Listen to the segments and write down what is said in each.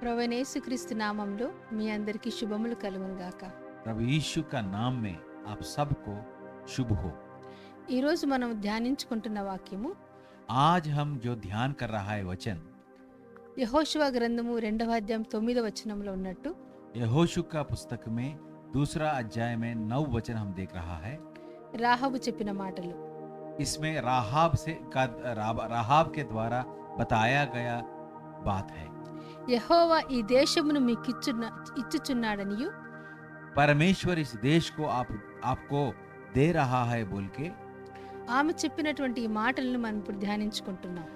ప్రభువైన యేసుక్రీస్తు నామంలో మీ అందరికీ శుభములు కలుగును గాక. प्रभु यीशु का नाम में आप सबको शुभ हो। ఈరోజు మనం ధ్యానించుకుంటున్న వాక్యము आज हम जो ध्यान कर रहा है वचन యెహోషువ గ్రంథము 2వ అధ్యాయం 9వ వచనంలో ఉన్నట్టు यहोशू का पुस्तक में दूसरा अध्याय में 9 वचन हम देख रहा है। రాహాబు చెప్పిన మాటలు. इसमें राहाब के द्वारा बताया गया बात है। యెహోవా ఈ దేశమును మీకు ఇచ్చుచున్నాడనియు परमेश्वर इस देश को आपको दे रहा है बोल के ఆమె చెప్పినటువంటి ఈ మాటలను మనం ఇప్పుడు ధ్యానించుకుంటున్నాం.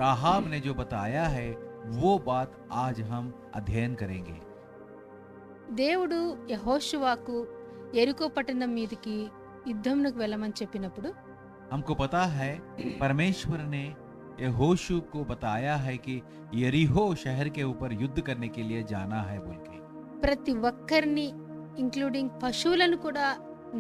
राहाब ने जो बताया है वो बात आज हम अध्ययन करेंगे। దేవుడు యెహోషువాకు యెరికో పట్టణం మీదకి యుద్ధమునకు వెళ్ళమని చెప్పినప్పుడు हमको पता है परमेश्वर ने यहोशू को बताया है कि यरीहो शहर के ऊपर युद्ध करने के लिए जाना है बोल के ప్రతి ఒక్కరిని ఇంక్లూడింగ్ పశువులను కూడా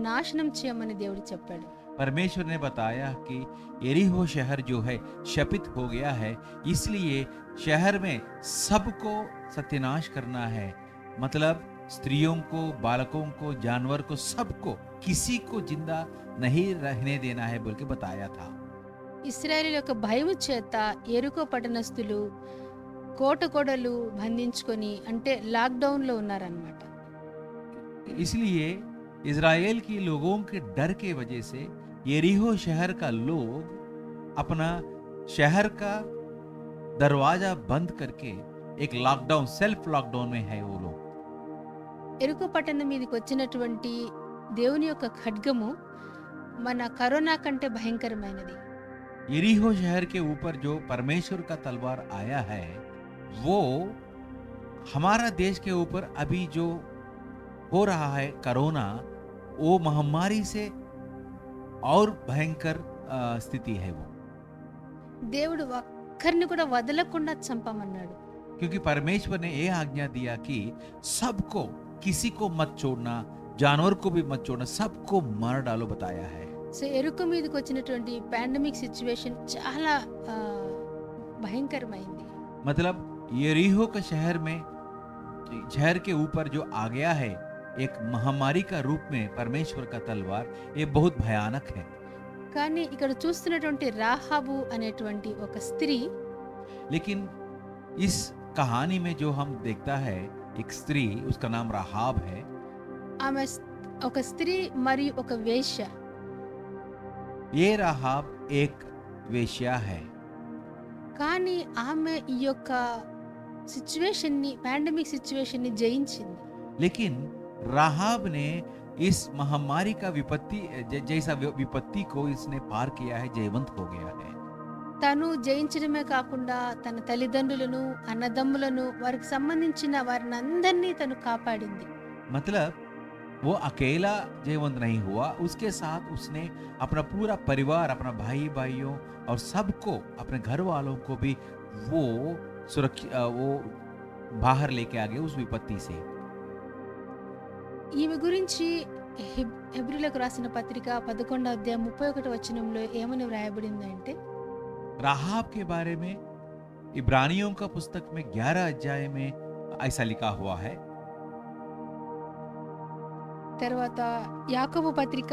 నాశనం చేయమని దేవుడు చెప్పాడు. परमेश्वर ने बताया कि यरीहो शहर जो है शपित हो गया है, इसलिए शहर में सबको सत्यानाश करना है। मतलब स्त्रियों को, बालकों को, जानवर को, सबको, किसी को जिंदा नहीं रहने देना है बोल के बताया था। ఇశ్రాయేలు యొక్క భయము చేత యెరికో పట్టణస్థులు కోటకొడలు బంధించుకొని అంటే లాక్డౌన్లో ఉన్నారన్నమాట. इसलिए इज़राइल के लोगों के डर के वजह से यरीहो शहर का लोग अपना शहर का दरवाजा बंद करके एक लॉकडाउन, सेल्फ लॉकडाउन में है वो लोग। యెరికో పట్టణం మీదకి వచ్చినటువంటి దేవుని యొక్క ఖడ్గము మన కరోనా కంటే భయంకరమైనది. यरीहो शहर के ऊपर जो परमेश्वर का तलवार आया है वो हमारा देश के ऊपर अभी जो हो रहा है कोरोना, वो महामारी से और भयंकर स्थिति है वो। దేవుడు ఒక్కరిని కూడా వదలకుండా చంపమన్నాడు. क्योंकि परमेश्वर ने ये आज्ञा दिया कि सबको, किसी को मत छोड़ना, जानवर को भी मत छोड़ना, सबको मार डालो बताया है। సో యెరికో మీదకి వచ్చినటువంటి పాండమిక్ సిచ్యువేషన్ చాలా భయంకరమైంది. मतलब यरीहो का शहर के ऊपर जो आ गया है एक महामारी का रूप में परमेश्वर का तलवार, ये बहुत भयानक है। కానీ ఇక్కడ చూస్తున్నటువంటి రాహాబు అనేటువంటి ఒక స్త్రీ लेकिन इस कहानी में जो हम देखता है एक स्त्री, उसका नाम राहाब है। ఆమె ఒక స్త్రీ మరియు ఒక వేశ్య. ये राहाब एक वेश्या है, కానీ ఆమె ఈ యొక్క పాండమిక్ సిచ్యువేషన్ ని జయించింది. लेकिन राहाब ने इस महामारी का जैसा विपत्ति को इसने पार किया है, जयवंत हो गया है। తను జయించడమే కాకుండా తన తల్లిదండ్రులను, అన్నదమ్ములను, వారికి సంబంధించిన వారిని అందరినీ తను కాపాడింది. मतलब वो अकेला जयवंत नहीं हुआ, उसके साथ उसने अपना पूरा परिवार, अपना भाइयों और सबको, अपने घर वालों को भी वो वो बाहर लेके आ गए उस विपत्ति से। ఈమె గురించి హెబ్రీలకు రాసిన పత్రిక 11వ అధ్యాయం 31వ వచనంలో ఏమని వ్రాయబడిందంటే, राहाब के बारे में इब्रानियों का पुस्तक में 11 अध्याय में ऐसा लिखा हुआ है। తర్వాత యాకోబు పత్రిక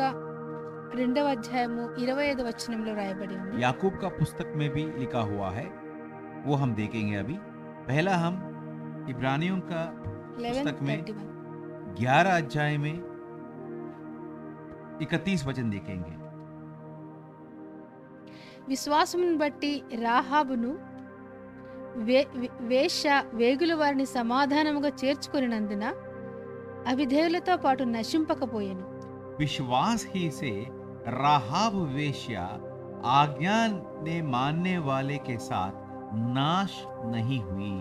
2వ అధ్యాయము 25వ వచనంలో రాయబడి ఉంది. याकूब का पुस्तक में भी लिखा हुआ है, वो हम देखेंगे अभी। पहला हम इब्रानियों का पुस्तक में 11:31 11 अध्याय में 31 वचन देखेंगे। విశ్వాసమును బట్టి రాహాబును వేశ్య వేగుల వారిని సమాధానముగా చేర్చుకొనినందున అవిధేయులతో పాటు నశింపకపోయెను. विश्वास ही से राहाब वेश्या आज्ञा ने मानने वाले के साथ नाश नहीं हुई,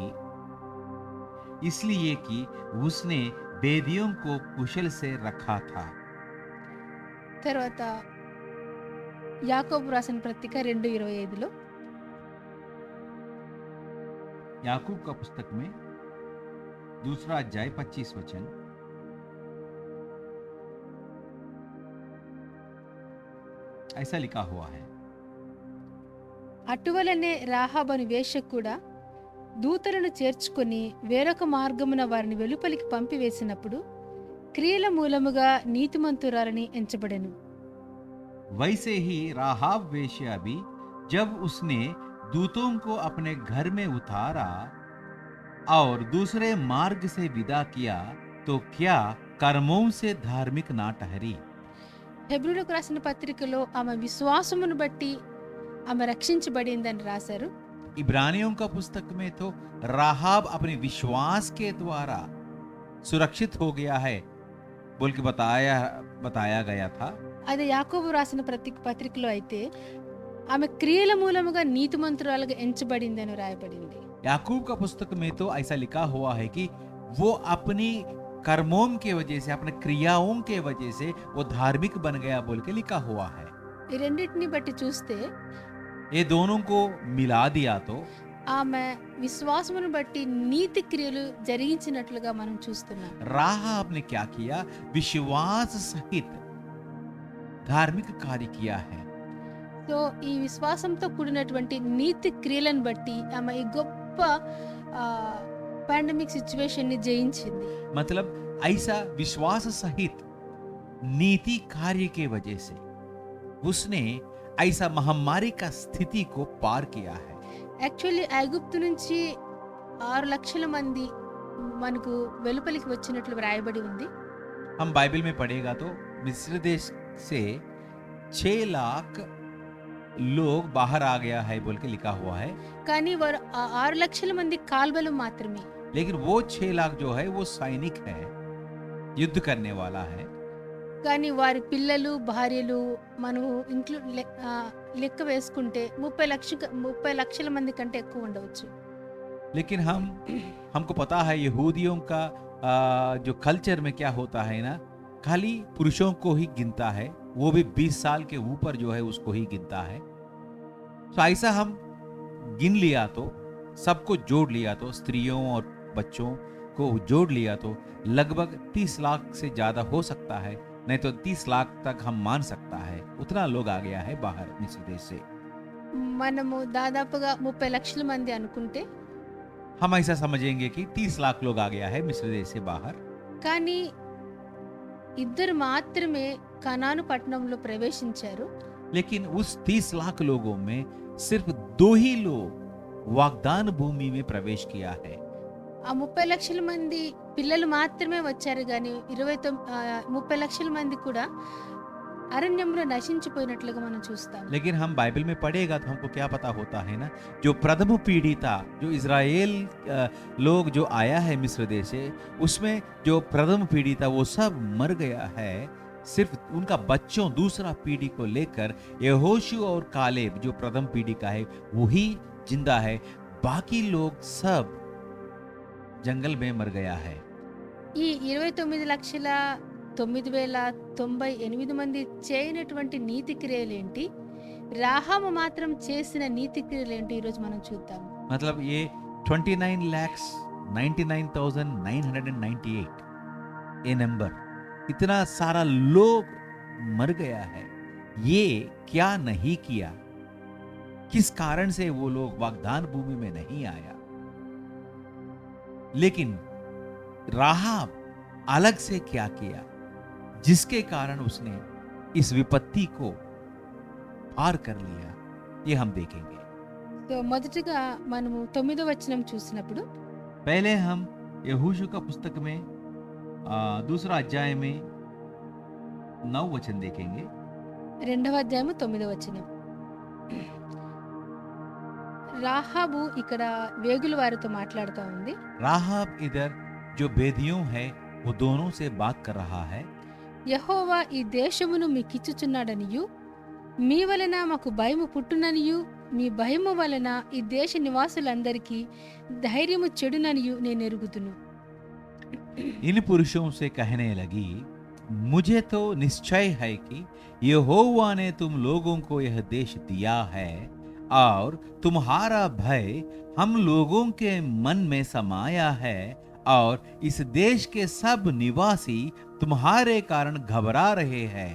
इसलिए कि उसने बेदियों को कुशल से रखा था। తర్వాత యాకోబు రాసిన పత్రిక 2:25లో याकूब का पुस्तक में दूसरा अध्याय 25 वचन, ऐसा लिखा हुआ है। అటువలనే రాహాబు అను వేశ్య కూడా దూతలను చేర్చుకొని వేరొక మార్గమున వారిని వెలుపలికి పంపివేసినప్పుడు క్రియల మూలముగా నీతిమంతురాలని ఎంచబడెను. वैसे ही राहाब वेश्या भी जब उसने दूतों को अपने घर में उतारा और दूसरे मार्ग से विदा किया तो क्या कर्मों से धार्मिक ना ठहरी। హెబ్రీయులకు రాసిన పత్రికలో ఆమె విశ్వాసమును బట్టి ఆమె రక్షించబడిందని రాశారు. इब्रानियों का पुस्तक में तो राहाब अपने विश्वास के द्वारा सुरक्षित हो गया है बोल के बताया गया था। అదే యాకోబు రాసిన పత్రికలో అయితే ఆమె క్రియల మూలముగా నీతిమంతురాలుగా ఎంచబడిందని రాయబడింది. याकूब का पुस्तक में तो ऐसा लिखा हुआ है कि वो अपनी कर्मों के वजह से, अपने क्रियाओं के वजह से वो धार्मिक बन गया बोल के लिखा हुआ है। ఈ రెండింటిని బట్టి చూస్తే ये दोनों को मिला दिया तो ఆమె విశ్వాసమును బట్టి నీతి క్రియలు జరిగించినట్లుగా మనం చూస్తున్నాం. राहाब ने क्या किया, विश्वास सहित धार्मिक कार्य किया है। సో ఈ విశ్వాసంతో కూడినటువంటి నీతి క్రియలను బట్టి ఆమె ఈ గొప్ప పాండమిక్ సిచ్యువేషన్ ని జయించింది. मतलब ऐसा विश्वास सहित नीति कार्य के वजह से उसने ऐसा महामारी का स्थिति को पार किया है। యాక్చువల్లీ ఐగుప్తు నుంచి 6 లక్షల మంది మనకు వెలుపలికి వచ్చినట్లు రాయబడి ఉంది. हम बाइबल में पढ़ेगा तो मिस्र देश से 6 लाख लोग बाहर आ गया है बोल के लिखा हुआ है। కానీ వారు 6 లక్షల మంది కాల్బలు మాత్రమే. लेकिन वो 6 लाख जो है वो सैनिक है, युद्ध करने वाला है। కానీ వారి పిల్లలు భార్యలు మనం ఇంక్లూడ్ లెక్క వేసుకుంటే 30 లక్షల మంది కంటే ఎక్కువ ఉండవచ్చు. लेकिन हमको पता है यहूदियों का जो कल्चर में क्या होता है ना, खाली पुरुषों को ही गिनता है, वो भी 20 साल के ऊपर जो है उसको ही गिनता है। तो ऐसा हम गिन लिया तो, सबको जोड़ लिया तो, स्त्रियों और बच्चों को जोड़ लिया तो लगभग 30 लाख से ज्यादा हो सकता है, नहीं तो 30 लाख तक हम मान सकता है। उतना लोग आ गया है बाहर मिस्र देश से। మనము దాదాపుగా 30 లక్షల మంది అనుకుంటే हम ऐसा समझेंगे कि 30 लाख लोग आ गया है मिस्र देश से बाहर। కానీ ఇద్దరు మాత్రమే కనాను పట్టణంలో ప్రవేశించారు. लेकिन उस 30 लाख लोगों में सिर्फ 2 ही लोग वागदान भूमि में प्रवेश किया है। ఆ 30 లక్షల మంది పిల్లలు మాత్రమే వచ్చారు కానీ 30 లక్షల మంది కూడా అరణ్యంలో నశించిపోయినట్లుగా మనం చూస్తాం. लेकिन हम बाइबल में पढ़ेगा तो हमको क्या पता होता है ना, जो प्रथम पीढ़ी था, जो इज़राइल लोग जो आया है मिस्र देश से, उसमें जो प्रथम पीढ़ी था वो सब मर गया है। सिर्फ उनका बच्चों दूसरा पीढ़ी को लेकर यहोशू और कालेब जो प्रथम पीढ़ी का है वही जिंदा है, बाकी लोग सब जंगल में मर गया है। ఈ 29,09,098 మంది చేయనటువంటి నీతి క్రియలేంటి, రాహాము మాత్రం చేసిన నీతి క్రియలేంటి ఈరోజు మనం చూద్దాం. मतलब ये 29,99,998 ये नंबर, इतना सारा लोग मर गया है। ये क्या नहीं किया, किस कारण से वो लोग वागदान भूमि में नहीं आया। लेकिन राहाब अलग से क्या किया जिसके कारण उसने इस विपत्ति को पार कर लिया, ये हम देखेंगे। సో మొదటగా మనము 9వ వచనం చూసినప్పుడు पहले हम यहोशू का पुस्तक में दूसरा अध्याय में 9 वचन देखेंगे। 2వ అధ్యాయము 9వ వచనం. రాహాబు ఇక్కడ వేగుల వారితో మాట్లాడుతూ ఉంది. राहाब इधर जो बेदियों है वो दोनों से बात कर रहा है। యెహోవా ఈ దేశమును మీకిచ్చుచున్నాడనియు మీ వలన మాకు భయము పుట్టుననియు మీ భయము వలన ఈ దేశ నివాసులందరికీ ధైర్యము చెడుననియు నేను ఎరుగుదును. इन पुरुषों से कहने लगी, मुझे तो निश्चय है कि यहोवा ने तुम लोगों को यह देश दिया है और तुम्हारा भय हम लोगों के मन में समाया है और इस देश के सब निवासी तुम्हारे कारण घबरा रहे हैं।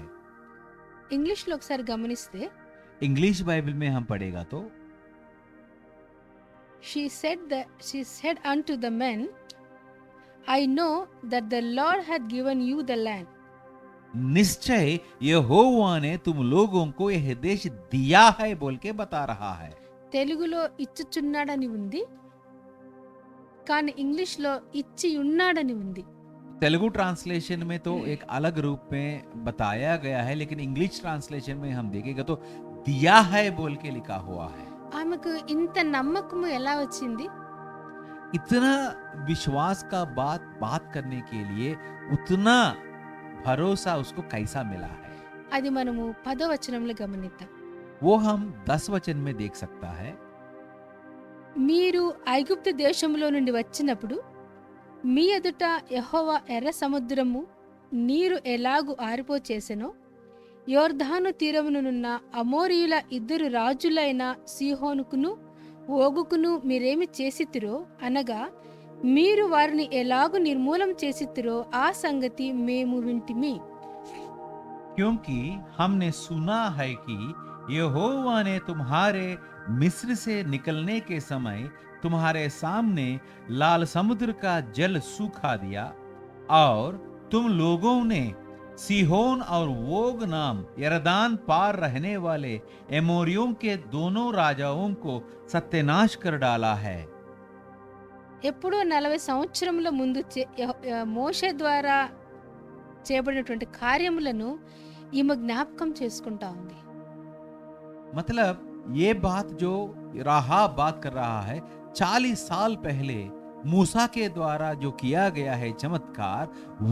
ఇంగ్లీష్లో ఒకసారి గమనిస్తే इंग्लिश बाइबल में हम पढ़ेगा तो she said unto the men, I know that the Lord hath given you the land. निश्चय यहोवा ने तुम लोगों को यह देश दिया है बोल के बता रहा है। తెలుగులో ఇచ్చుచున్నాడని ఉంది, కానీ ఇంగ్లీష్లో ఇచ్చి ఉన్నాడని ఉంది. तेलुगु ट्रांसलेशन में तो एक अलग रूप में बताया गया है, लेकिन इंग्लिश ट्रांसलेशन में हम देखेगा तो दिया है बोल के लिखा हुआ है। ఆమెకు ఇంత నమ్మకము ఎలా వచ్చింది? इतना विश्वास का बात करने के लिए उतना भरोसा उसको कैसा मिला है, అది మనము 10వ వచనంలో గమనిద్దాం. वो हम 10 वचन में देख सकता है। మీరు ఐగుప్తు దేశంలో నుండి వచ్చినప్పుడు మీ ఎదుట యెహోవా ఎర్ర సముద్రము నీరు ఎలాగు ఆరిపోచేసెనో యోర్దాను తీరమునున్న అమోరీయుల 2 రాజులైన సీహోనుకును ఓగుకును మీరేమి చేసితిరో అనగా మీరు వారిని ఎలాగు నిర్మూలం చేసితిరో ఆ సంగతి మేము వింటిమి. क्योंकि हमने सुना है कि यहोवा ने तुम्हारे मिस्र से निकलने के समय तुम्हारे सामने लाल समुद्र का जल सूखा दिया और तुम लोगों ने सीहोन और वोग नाम यरदान पार रहने वाले एमोरियों के दोनों राजाओं को सत्यानाश कर डाला है। ఎప్పుడో 40 సంవత్సరముల ముందు మోషే ద్వారా చేయబడినటువంటి కార్యములను ఈమె జ్ఞాపకం చేసుకుంటా ఉంది. मतलब ये बात जो राहाब बात कर रहा है, 40 साल पहले मूसा के द्वारा जो किया गया है चमत्कार,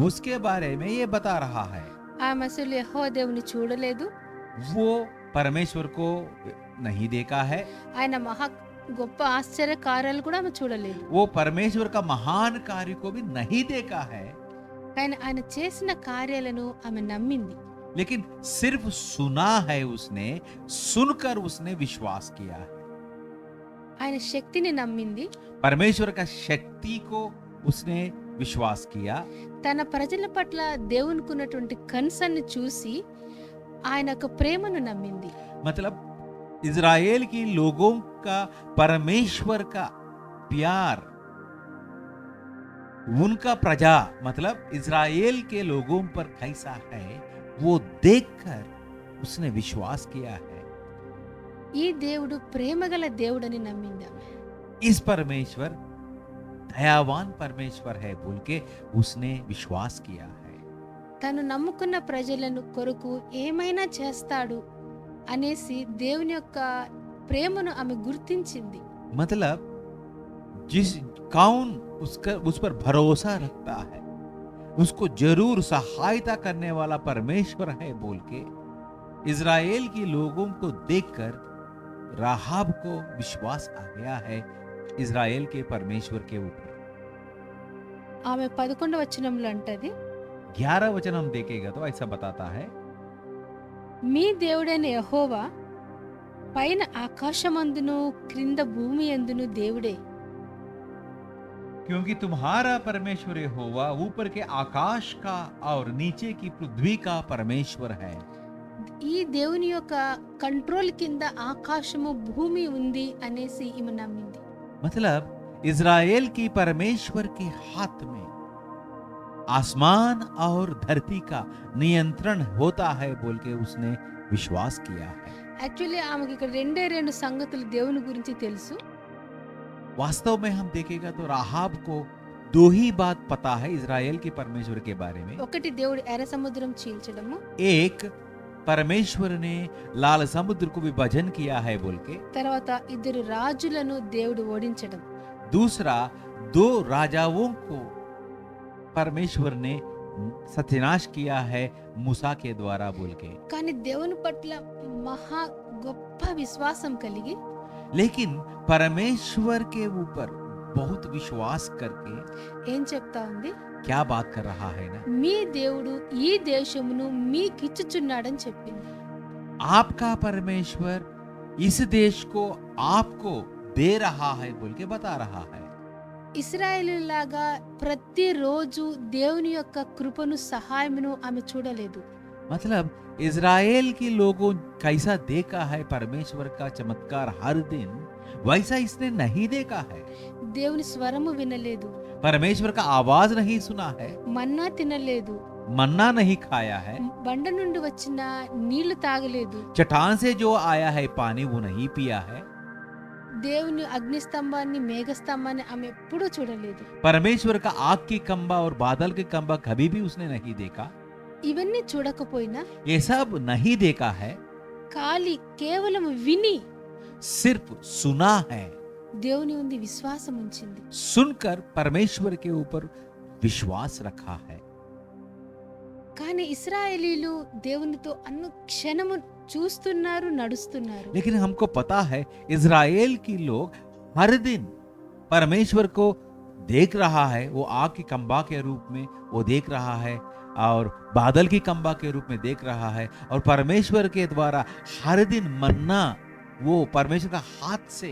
उसके बारे में ये बता रहा है। ఆమె అసలు యెహోవా దేవుని చూడలేదు, वो परमेश्वर को नहीं देखा है, ఆయన మహా గొప్ప ఆశ్చర్య కార్యాలు కూడా ఆమె చూడలేదు. वो परमेश्वर का महान कार्य को भी नहीं देखा है, కానీ ఆయన చేసిన కార్యాలను ఆమె నమ్మింది. लेकिन सिर्फ सुना है उसने, सुनकर उसने विश्वास किया है। ఆయన శక్తిని నమ్మింది, परमेश्वर का शक्ति को उसने विश्वास किया। తన ప్రజల పట్ల దేవునికి ఉన్నటువంటి కన్సర్న్ చూసి ఆయన యొక్క ప్రేమను నమ్మింది. मतलब इजराइल की लोगों का परमेश्वर का प्यार, उनका प्रजा मतलब इजराइल के लोगों पर कैसा है वो देखकर उसने विश्वास किया है। ఈ దేవుడు ప్రేమగల దేవుడని నమ్మింది ఆమె. इस परमेश्वर दयावान परमेश्वर है बोल के उसने विश्वास किया है। తను నమ్ముకున్న ప్రజలను కొరకు ఏమైనా చేస్తాడు అనేసి దేవుని యొక్క ప్రేమను ఆమె గుర్తించింది. मतलब जिस कौन उस पर भरोसा रखता है उसको जरूर सहायता करने वाला परमेश्वर है बोल के इजराइल के लोगों को देखकर राहाब को विश्वास आ गया है इजराइल के परमेश्वर के ऊपर। ఆమె 11వ వచనంలో అంటది, 11 वचन हम देखेगा तो ऐसा बताता है, మీ దేవుడైన యెహోవా పైన ఆకాశమందును క్రింద భూమి యందును దేవుడే. क्योंकि तुम्हारा परमेश्वर यहोवा ऊपर के आकाश का और नीचे की पृथ्वी का परमेश्वर है। ఈ దేవుని యొక్క కంట్రోల్ కింద ఆకాశము భూమి ఉంది అనేసి ఈమె నమ్మింది. मतलब इजराइल की परमेश्वर के हाथ में आसमान और धरती का नियंत्रण होता है बोल के उसने विश्वास किया है। యాక్చువల్లీ ఆమెకి ఇక్కడ రెండు సంగతులు దేవుని గురించి తెలుసు. वास्तव में हम देखेगा तो राहाब को 2 ही बात पता है इजराइल के परमेश्वर के बारे में। ఒకటి దేవుడు ఎర్ర సముద్రం చీల్చడము, एक परमेश्वर ने लाल समुद्र को विभाजन किया है बोल के, తర్వాత 2 రాజులను దేవుడు ఓడించడం. दूसरा 2 राजाओं को परमेश्वर ने सत्यानाश किया है मूसा के द्वारा बोल के। కానీ దేవుని పట్ల మహా గొప్ప విశ్వాసం కలిగి लेकिन परमेश्वर के ऊपर बहुत विश्वास करके ఏం చెప్తా ఉంది, क्या बात कर रहा है ना, మీ దేవుడు ఈ దేశమును మీకిచ్చుచున్నాడని చెప్పింది. आपका परमेश्वर इस देश को आपको दे रहा है बोल के बता रहा है। ఇశ్రాయేలులాగా ప్రతిరోజు దేవుని యొక్క కృపను సహాయమును ఆమె చూడలేదు. मतलब इजराइल के लोगों कैसा देखा है परमेश्वर का चमत्कार हर दिन, वैसा इसने नहीं देखा है, దేవుని స్వరము వినలేదు, परमेश्वर का आवाज नहीं सुना है, మన్నా తినలేదు, मन्ना नहीं खाया है, బండ నుండి వచ్చిన నీళ్లు తాగలేదు, चट्टान से जो आया है पानी वो नहीं पिया है, దేవుని అగ్నిస్తంభాన్ని మేఘస్తంభాన్ని ఆమె ఎప్పుడూ చూడలేదు. परमेश्वर का आग की खंबा और बादल की खंबा कभी भी उसने नहीं देखा, ఇవన్నీ చూడకపోయినా ये सब नहीं देखा है, ఖాళీ కేవలం విని सिर्फ सुना है, దేవుని ఉంది విశ్వాసం ఉంచింది. सुनकर परमेश्वर के ऊपर विश्वास रखा है. కానీ ఇశ్రాయేలీలు దేవునితో అనుక్షణము చూస్తున్నారు, నడుస్తున్నారు. लेकिन हमको पता है इज़राइल की लोग हर दिन परमेश्वर को देख रहा है, वो आग की कंबा के रूप में वो देख रहा है और बादल की कंबा के रूप में देख रहा है, और परमेश्वर के द्वारा हर दिन मन्ना वो परमेश्वर का हाथ से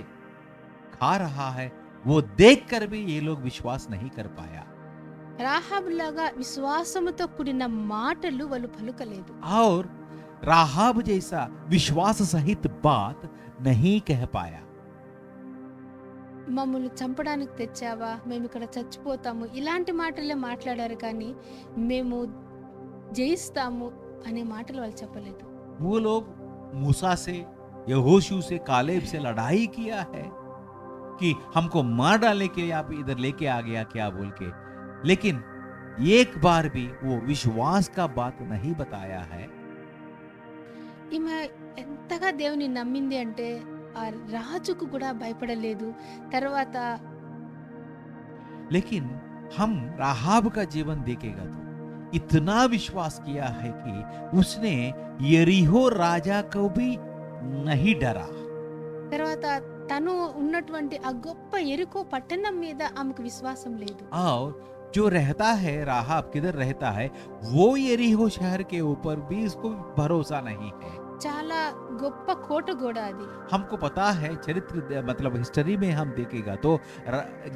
खा रहा है. वो देखकर भी ये लोग विश्वास नहीं कर पाया, రాహాబులాగా విశ్వాసముతో కూడిన మాటలు వాళ్ళు పలుకలేదు. और राहाब जैसा विश्वास सहित बात नहीं कह पाया. మమ్మల్ని చంపడానికి తెచ్చావా, మేము ఇక్కడ చచ్చిపోతాము, ఇలాంటి మాటలే మాట్లాడారు, కానీ మేము జయిస్తాము అనే మాటలు వాళ్ళు చెప్పలేదు. वो लोग मूसा से, यहोशू से, कालेब से लड़ाई किया है कि हमको मार डालने के लिए आप इधर लेके आ गया क्या बोल के, लेकिन एक बार भी वो विश्वास का बात नहीं बताया है. ఈమె ఎంతగా దేవుని నమ్మింది అంటే ఆ రాజుకు కూడా భయపడలేదు. తర్వాత लेकिन हम राहाब का जीवन देखेगा तो इतना विश्वास किया है कि उसने यरीहो राजा को भी नहीं डरा. తర్వాత తను ఉన్నటువంటి ఆ గొప్ప ఎరికో పట్టణం మీద ఆమెకు విశ్వాసం లేదు. और जो रहता है राहाब किधर रहता है, वो यरीहो शहर के ऊपर भी इसको भरोसा नहीं है. చాలా గొప్ప కోట కూడా అది. हमको पता है चरित्र मतलब हिस्ट्री में हम देखेगा तो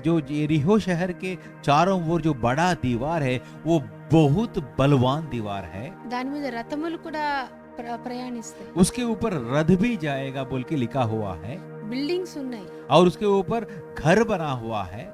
जो यरीहो शहर के चारों ओर जो बड़ा दीवार है वो बहुत बलवान दीवार है. దాని మీద రథములు కూడా ప్రయాణిస్తాయి. उसके ऊपर रथ भी जाएगा बोल के लिखा हुआ है, బిల్డింగ్స్ ఉన్నాయి. और उसके ऊपर घर बना हुआ है.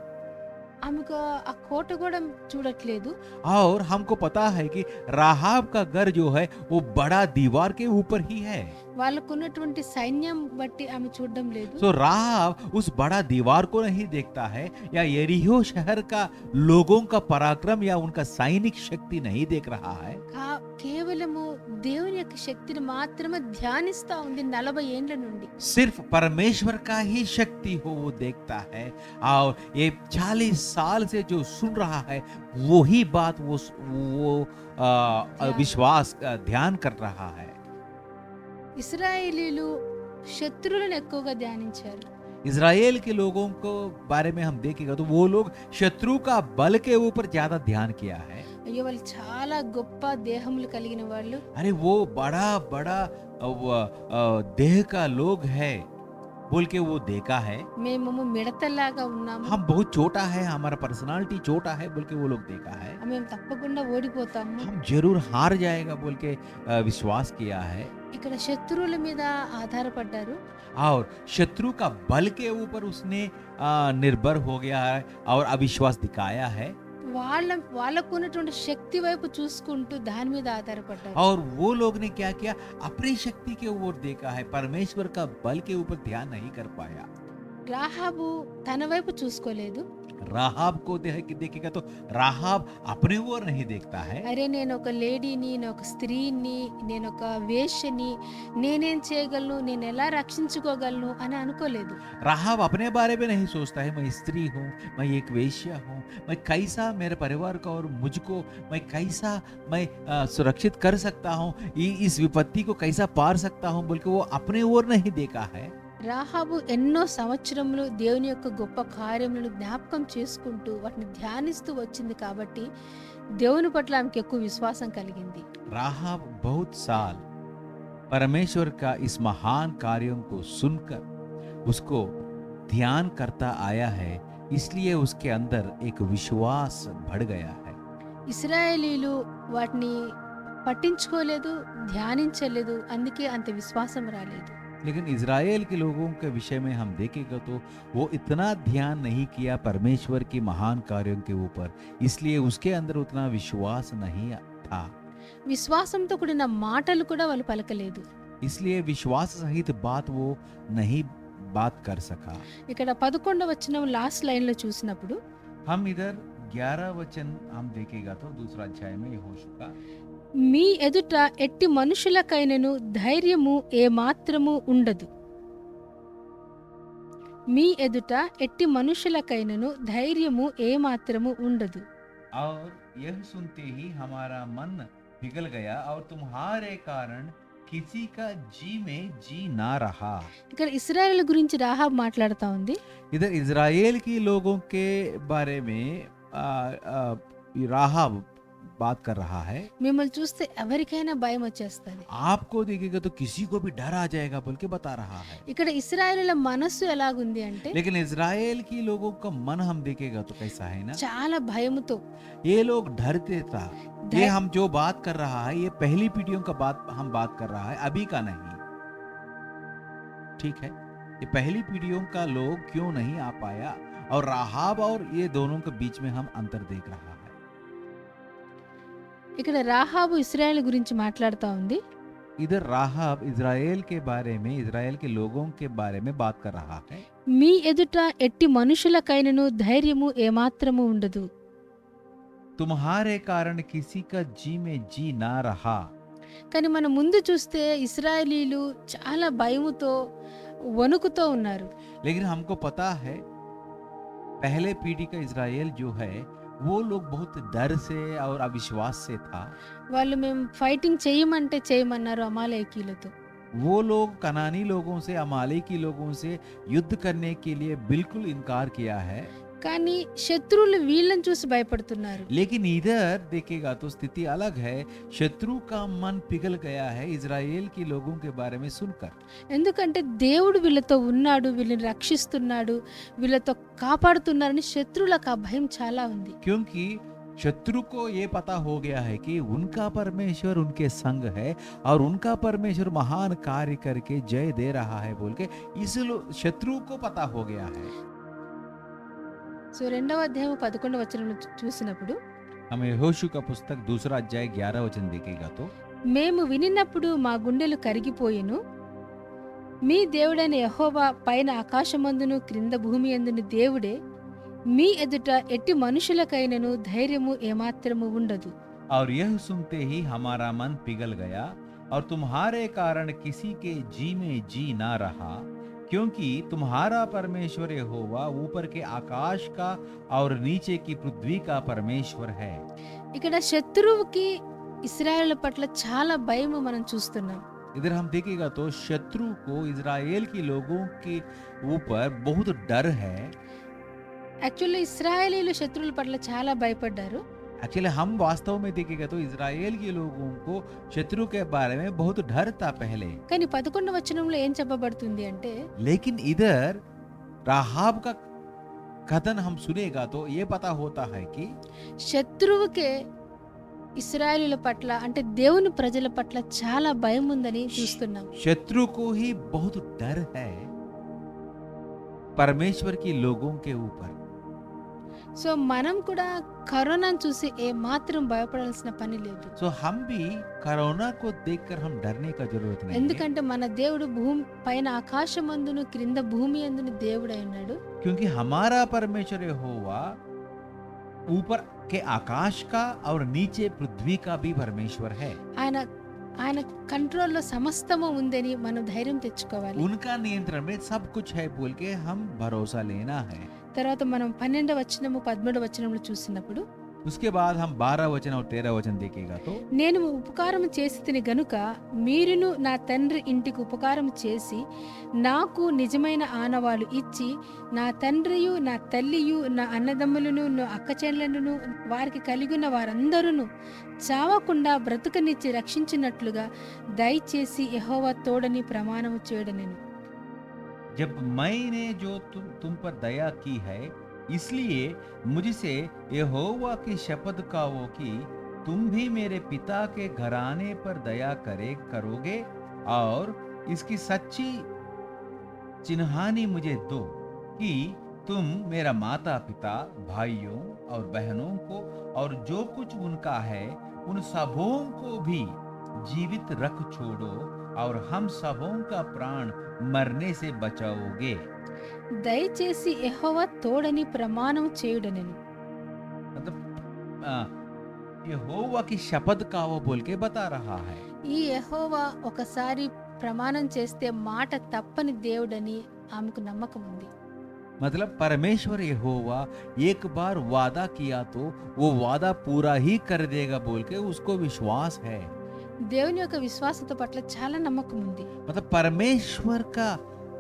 ఆమెకు ఆ కోట కూడా చూడట్లేదు. और हमको पता है कि राहाब का घर जो है वो बड़ा दीवार के ऊपर ही है. వాళ్ళకున్నటువంటి సైన్యం బట్టి ఆమె చూడడం లేదు. तो राहाब उस बड़ा दीवार को नहीं देखता है, या यरीहो शहर का लोगों का पराक्रम या उनका सैनिक शक्ति नहीं देख रहा है. కేవలము దేవుని యొక్క శక్తిని మాత్రమే ధ్యానిస్తా ఉంది 40 ఏండ్ల నుండి. सिर्फ परमेश्वर का ही शक्ति हो वो देखता है, और ये 40 साल से जो सुन रहा है वही बात वो विश्वास ध्यान कर रहा है. ఇశ్రాయేలీలు శత్రువులను ఎక్కువగా ధ్యానించారు. इज़राइल के लोगों को बारे में हम देखेगा तो वो लोग शत्रु का बल के ऊपर ज्यादा ध्यान किया है. అయ్యో వాళ్ళు చాలా గొప్ప దేహములు కలిగిన వాళ్ళు. अरे वो बड़ा बड़ा देह का लोग है बोल के वो देखा है. మేము మిడతలాగా ఉన్నాము, हम बहुत छोटा है, हमारा पर्सनालिटी छोटा है बोल के वो लोग देखा है. మేము తప్పకుండా ఓడిపోతాము. हम जरूर हार जाएगा बोल के विश्वास किया है. ఇక్కడ శత్రువుల మీద ఆధారపడ్డారు. और शत्रु का बल के ऊपर उसने निर्भर हो गया है और अविश्वास दिखाया है. వాళ్ళకున్నటువంటి శక్తి వైపు చూసుకుంటూ దాని మీద ఆధారపడ్డారు. और वो लोग ने क्या किया, अपनी शक्ति के ओर देखा है, परमेश्वर का बल के ऊपर ध्यान नहीं कर पाया. రాహాబు తన వైపు చూసుకోలేదు. राहाब को देखेगा तो राहाब अपने ओर नहीं देखता है. అరే నేను ఒక లేడీని, నేను ఒక స్త్రీని, నేను ఒక వేశ్యని, నేనేం చేయగలను, నేను ఎలా రక్షించుకోగలను అని అనుకోలేదు. राहाब अपने बारे में नहीं सोचता है, मैं स्त्री हूँ, मैं एक वेश्या हूँ, मैं कैसा मेरे परिवार को और मुझको मैं कैसा मैं सुरक्षित कर सकता हूँ, इस विपत्ति को कैसा पार सकता हूँ बोल के वो अपने ओर नहीं देखा है. రాహాబు ఎన్నో సంవత్సరములు దేవుని యొక్క గొప్ప కార్యములను జ్ఞాపకం చేసుకుంటూ వాటిని ధ్యానిస్తూ వచ్చింది కాబట్టి దేవుని పట్ల ఆమెకు ఎక్కువ విశ్వాసం కలిగింది. राहाब बहुत साल परमेश्वर का इस महान कार्यों को सुनकर उसको ध्यान करता आया है, इसलिए उसके अंदर एक विश्वास बढ़ गया है. ఇశ్రాయేలీలు వాటిని పట్టించుకోలేదు, ధ్యానించలేదు, అందుకే అంత విశ్వాసం రాలేదు. लेकिन इज़राइल के लोगों के विषय में हम देखेंगे तो वो इतना ध्यान नहीं किया परमेश्वर के महान कार्यों के ऊपर, इसलिए उसके अंदर उतना विश्वास नहीं था। విశ్వాసంతో కూడిన మాటలు కూడా వాళ్ళు పలకలేదు. इसलिए विश्वास सहित बात वो नहीं बात कर सका। ఇక్కడ 11వ వచనం లాస్ట్ లైన్‌లో చూసినప్పుడు हम इधर 11 वचन हम देखेगा तो दूसरा अध्याय में यहोशू का మీ ఎదుట ఎట్టి మనుషులకైనను ధైర్యము ఏమాత్రము ఉండదు. మీ ఎదుట ఎట్టి మనుషులకైనను ధైర్యము ఏమాత్రము ఉండదు. और यह सुनते ही हमारा मन पिघल गया और तुम्हारे कारण किसी का जी में जी ना रहा। ఇక్కడ ఇశ్రాయేలు గురించి రాహాబ్ మాట్లాడుతా ఉంది. इधर इज़राइल की लोगों के बारे में राहाब बात कर रहा है। మిమ్మల్ని చూస్తే ఎవరికైనా భయం వచ్చేస్తుంది. आपको देखेगा तो किसी को भी डर आ जाएगा बोल के बता रहा है। ఇక్కడ ఇశ్రాయేలుల మనస్సు ఎలాగుంది అంటే लेकिन इज़राइल की लोगों का मन हम देखेगा तो कैसा है ना, చాలా భయముతో ये लोग डरते था। ये हम जो बात कर रहा है ये पहली पीढ़ियों का बात हम बात कर रहा है, अभी का नहीं। ठीक है, ये पहली पीढ़ियों का लोग क्यों नहीं आ पाया, और राहाब और ये दोनों के बीच में हम अंतर देख रहा है। ఇక్కడ రాహాబు ఇశ్రాయేలు గురించి మాట్లాడుతా ఉంది. इधर राहाब इज़राइल के बारे में, इज़राइल के लोगों के बारे में बात कर रहा है। మీ ఎదుట ఎట్టి మనుషులకైనను ధైర్యము ఏమాత్రము ఉండదు. तुम्हारे कारण किसी का जी में जी ना रहा। కానీ మనం ముందు చూస్తే ఇశ్రాయేలీలు చాలా భయముతో వణుకుతో ఉన్నారు. लेकिन हमको पता है पहले पीढ़ी का इज़राइल जो है वो लोग बहुत डर से और अविश्वास से था। వాళ్ళు మేము ఫైటింగ్ చేయమంటే చేయమన్నారు అమాలేకీలతో. वो लोग कनानी लोगों से, अमालेकी लोगों से युद्ध करने के लिए बिल्कुल इनकार किया है। కానీ శత్రువులు వీళ్ళని చూసి భయపడుతున్నారు. लेकिन इधर देखेगा तो स्थिति अलग है। शत्रु का मन पिघल गया है इज़राइल के लोगों के बारे में सुनकर। ఎందుకంటే దేవుడు వీళ్ళతో ఉన్నాడు, వీళ్ళని రక్షిస్తున్నాడు, వీళ్ళతో కాపాడుతున్నారని శత్రువులకు ఆ భయం చాలా ఉంది. क्योंकि शत्रु को ये पता हो गया है कि उनका परमेश्वर उनके संग है और उनका परमेश्वर महान कार्य करके जय दे रहा है बोल के इस शत्रु को पता हो गया है। సో 2వ అధ్యాయం 11వ వచనంలో చూసినప్పుడు हम यहोशू का पुस्तक दूसरा अध्याय 11 वचन देखेगा तो మేము వినినప్పుడు మా గుండెలు కరిగిపోయెను. మీ దేవుడైన యెహోవా పైన ఆకాశమందును క్రింద భూమి అందును దేవుడే. మీ ఎదుట ఎట్టి మనుషులకైనను ధైర్యము ఏమాత్రము ఉండదు. और यह सुनते ही हमारा मन पिघल गया और तुम्हारे कारण किसी के जी में जी ना रहा, क्योंकि तुम्हारा परमेश्वर यहोवा ऊपर के आकाश का और नीचे की पृथ्वी का परमेश्वर है। ఇక్కడ శత్రువుకి ఇశ్రాయేలు పట్ల చాలా భయము మనం చూస్తున్నాం. इधर हम देखेगा तो शत्रु को इज़राइल के लोगों के ऊपर बहुत डर है। యాక్చువల్లీ ఇశ్రాయేలీలు శత్రువుల పట్ల చాలా భయపడ్డారు. एक्चुअली हम वास्तव में देखेगा तो इज़राइल के लोगों को शत्रु के बारे में बहुत डर था पहले। కానీ 11వ వచనంలో ఏం చెప్పబడుతుంది అంటే लेकिन इधर राहाब का कथन हम सुनेगा तो ये पता होता है कि శత్రువుకే ఇశ్రాయేలీల పట్ల అంటే దేవుని ప్రజల పట్ల చాలా భయం ఉందని చూస్తున్నాం. शत्रु को ही बहुत डर है परमेश्वर के लोगों के ऊपर। సో మనం కూడా కరోనాను చూసి ఏ మాత్రం భయపడాల్సిన పని లేదు. सो हम भी कोरोना को देखकर हम डरने का जरूरत नहीं है, ఎందుకంటే మన దేవుడు భూమి పైన ఆకాశమందును క్రింద భూమి అందును దేవుడై ఉన్నాడు. क्योंकि हमारा परमेश्वर यहोवा ऊपर के आकाश का और नीचे पृथ्वी का भी परमेश्वर है। ఆయన కంట్రోల్లో సమస్తము ఉందని మనం ధైర్యం తెచ్చుకోవాలి. उनका नियंत्रण में सब कुछ है बोल के हम भरोसा लेना है। తర్వాత మనం 12వ వచనము 13వ వచనంలో చూసినప్పుడు उसके बाद हम 12 वचन और 13 वचन देखेगा तो నేను ఉపకారం చేసి తిని గనుక మీరును నా తండ్రి ఇంటికి ఉపకారం చేసి నాకు నిజమైన ఆనవాలు ఇచ్చి నా తండ్రియు నా తల్లియు నా అన్నదమ్ములను నా అక్కచెల్లెలను వారికి కలిగిన వారందరూ చావకుండా బ్రతుకనిచ్చి రక్షించినట్లుగా దయచేసి యెహోవా తోడని ప్రమాణము చేయడనెను. जब मैंने जो तुम पर दया की है इसलिए मुझसे यहोवा की शपथ खाओ कि तुम भी मेरे पिता के घराने पर दया करोगे और इसकी सच्ची चिन्हानी मुझे दो कि तुम मेरा माता पिता भाइयों और बहनों को और जो कुछ उनका है उन सबों को भी जीवित रख छोड़ो और हम सबों का प्राण मरने से बचाओगे। దయచేసి యెహోవా తోడని ప్రమాణం చేయుడనెను. मतलब आ, यहोवा की शपथ का वो बोल के बता रहा है। ఈ యెహోవా ఒకసారి ప్రమాణం చేస్తే మాట తప్పని దేవుడని ఆమెకు నమ్మకం ఉంది. मतलब परमेश्वर यहोवा एक बार वादा किया तो वो वादा पूरा ही कर देगा बोल के उसको विश्वास है। దేవుని యొక్క విశ్వాసత పట్ల చాలా నమ్మకం ఉంది. मतलब परमेश्वर का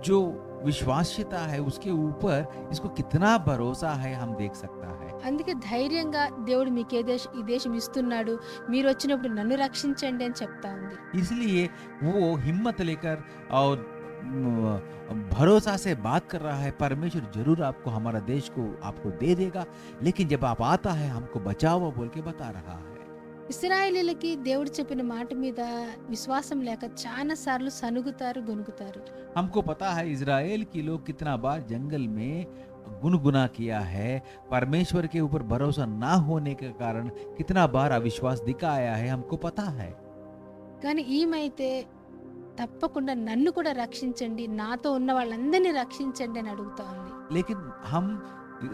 जो विश्वास्यता है उसके ऊपर इसको कितना भरोसा है हम देख सकता है। అందుకే ధైర్యంగా దేవుడు మీకు ఈ దేశం ఇస్తున్నాడు, మీరు వచ్చినప్పుడు నన్ను రక్షించండి అని చెప్తా ఉంది. इसलिए वो हिम्मत लेकर और भरोसा से बात कर रहा है, परमेश्वर जरूर आपको हमारा देश को आपको दे देगा, लेकिन जब आप आता है हमको बचाओ बोल के बता रहा है। ఇశ్రాయేలీయులకి దేవుడు చెప్పిన మాట మీద విశ్వాసం లేక చాలా సార్లు సనుగుతారు, గొనుగుతారు. हमको पता है इजराइल के लोग कितना बार जंगल में गुनगुना किया है, परमेश्वर के ऊपर भरोसा ना होने के कारण कितना बार अविश्वास दिखाया है, हमको पता है। కానీ ఈమె అయితే తప్పకుండా నన్ను కూడా రక్షించండి, నాతో ఉన్న వాళ్ళందరినీ రక్షించండి అని అడుగుతా ఉంది. लेकिन हम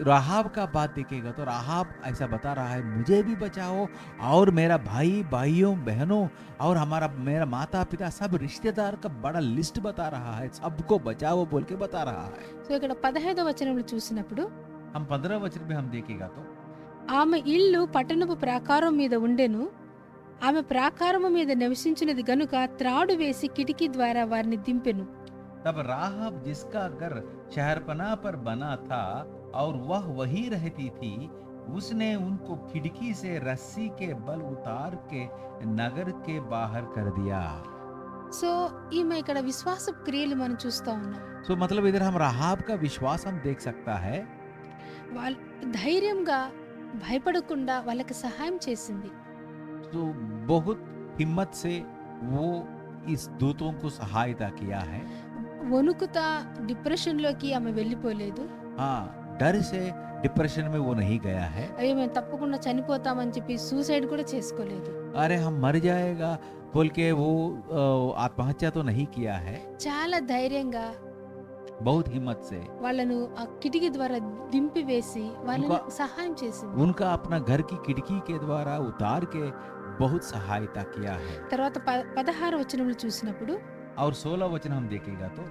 राहाब का बात देखेगा तो राहाब ऐसा बता रहा है, मुझे भी बचाओ और मेरा भाइयों बहनों और मेरा माता पिता सब रिश्तेदार का बड़ा लिस्ट बता रहा है, सबको बचाओ बोल के बता रहा है। సో ఇక్కడ 15వ వచనంలో చూసినప్పుడు हम 15 वचन में हम देखेगा तो ఆమె ఇల్లు పట్టణపు ప్రాకారం మీద ఉండెను, ఆమె ప్రాకారము మీద నివసించినది గనుక త్రాడు వేసి కిటికీ ద్వారా వారిని దింపెను. तब राहब जिसका घर शहरपनाह पर बना था और वह वही रहती थी, उसने उनको खिड़की से रस्सी के बल उतार के नगर के बाहर कर दिया। సో ఈమె ఇక్కడ విశ్వాస క్రియలు మనం చూస్తా ఉన్నాం. सो मतलब इधर हम राहब का विश्वास हम देख सकता है। వాళ్ళు ధైర్యంగా భయపడకుండా వాళ్ళకి సహాయం చేసింది. तो बहुत हिम्मत से वो इस दूतों को सहायता किया है। వణుకుతా డిప్రెషన్లోకి ఆమె వెళ్ళిపోలేదు. हाँ, डर से डिप्रेशन में वो नहीं गया है। అయ్యో మేము తప్పకుండా చనిపోతామని చెప్పి సూసైడ్ కూడా చేసుకోలేదు. अरे हम मर जाएगा बोल के वो आत्महत्या तो नहीं किया है। చాలా ధైర్యంగా बहुत हिम्मत से వాళ్ళను ఆ కిటికీ ద్వారా దింపి వేసి వాళ్ళని उनका- సహాయం చేసింది. उनका अपना घर की खिड़की के द्वारा उतार के बहुत सहायता किया है। తర్వాత 16 వచనంలో చూసినప్పుడు और 16 वचन हम देखेगा तो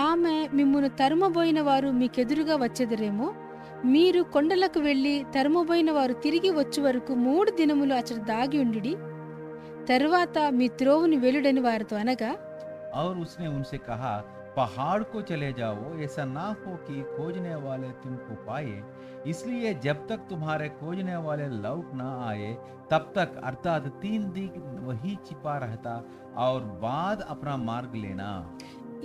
ఆమె మిమ్మును తరుమబోయిన వారు మీకెదురుగా వచ్చెదరేమో, మీరు కొండలకు వెళ్ళి తరుమబోయిన వారు తిరిగి వచ్చే వరకు 3 దినములు అచట దాగి ఉండిడి, తరువాత మీ త్రోవుని వెలుడని వారితో అనగా, और उसने उनसे कहा, पहाड़ को चले जाओ, ऐसा ना हो कि खोजने वाले तुमको पाए, इसलिए जब तक तुम्हारे खोजने वाले लौट ना आए तब तक अर्थात 3 दिन वही छिपा रहता और बाद अपना मार्ग लेना।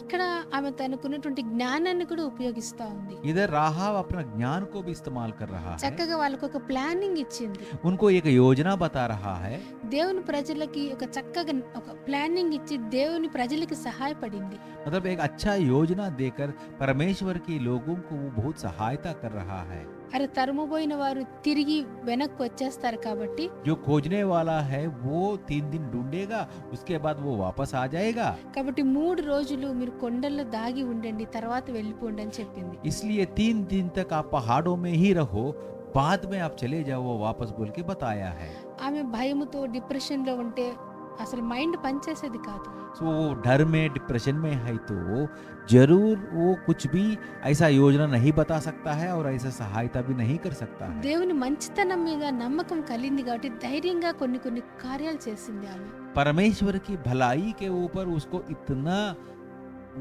ఇక్కడ ఆమె తనకున్నటువంటి జ్ఞానాన్ని కూడా ఉపయోగిస్తా ఉంది. इधर राहाब अपना ज्ञान को भी इस्तेमाल कर रहा है, చక్కగా వాళ్ళకు ఒక ప్లానింగ్ ఇచ్చింది. उनको एक योजना बता रहा है। దేవుని ప్రజలకి ఒక చక్కగా ఒక ప్లానింగ్ ఇచ్చి దేవుని ప్రజలకి సహాయపడింది. मतलब एक अच्छा योजना देकर परमेश्वर के लोगों को वो बहुत सहायता कर रहा है। అరే తరుమబోయిన వారు తిరిగి వెనక్కి వచ్చేస్తారు కాబట్టి जो खोजने वाला है वो 3 दिन ढूंढेगा, उसके बाद वो वापस आ जाएगा। 3 రోజులు మీరు కొండల్లో దాగి ఉండండి, తర్వాత వెళ్ళిపోండి అని చెప్పింది. इसलिए 3 दिन तक आप पहाड़ों में ही रहो, बाद में आप चले जाओ, वो वापस बोल के बताया है। ఆమె భయముతో డిప్రెషన్లో ఉంటే అసలు మైండ్ పనిచేసేది కాదు. तो वो डर में डिप्रेशन में है तो जरूर वो कुछ भी ऐसा योजना नहीं बता सकता है और ऐसा सहायता भी नहीं कर सकता है। దేవుని మంచితనం మీద నమ్మకం కలిగింది కాబట్టి ధైర్యంగా కొన్ని కార్యాలు చేసింది ఆమె. परमेश्वर की भलाई के ऊपर उसको इतना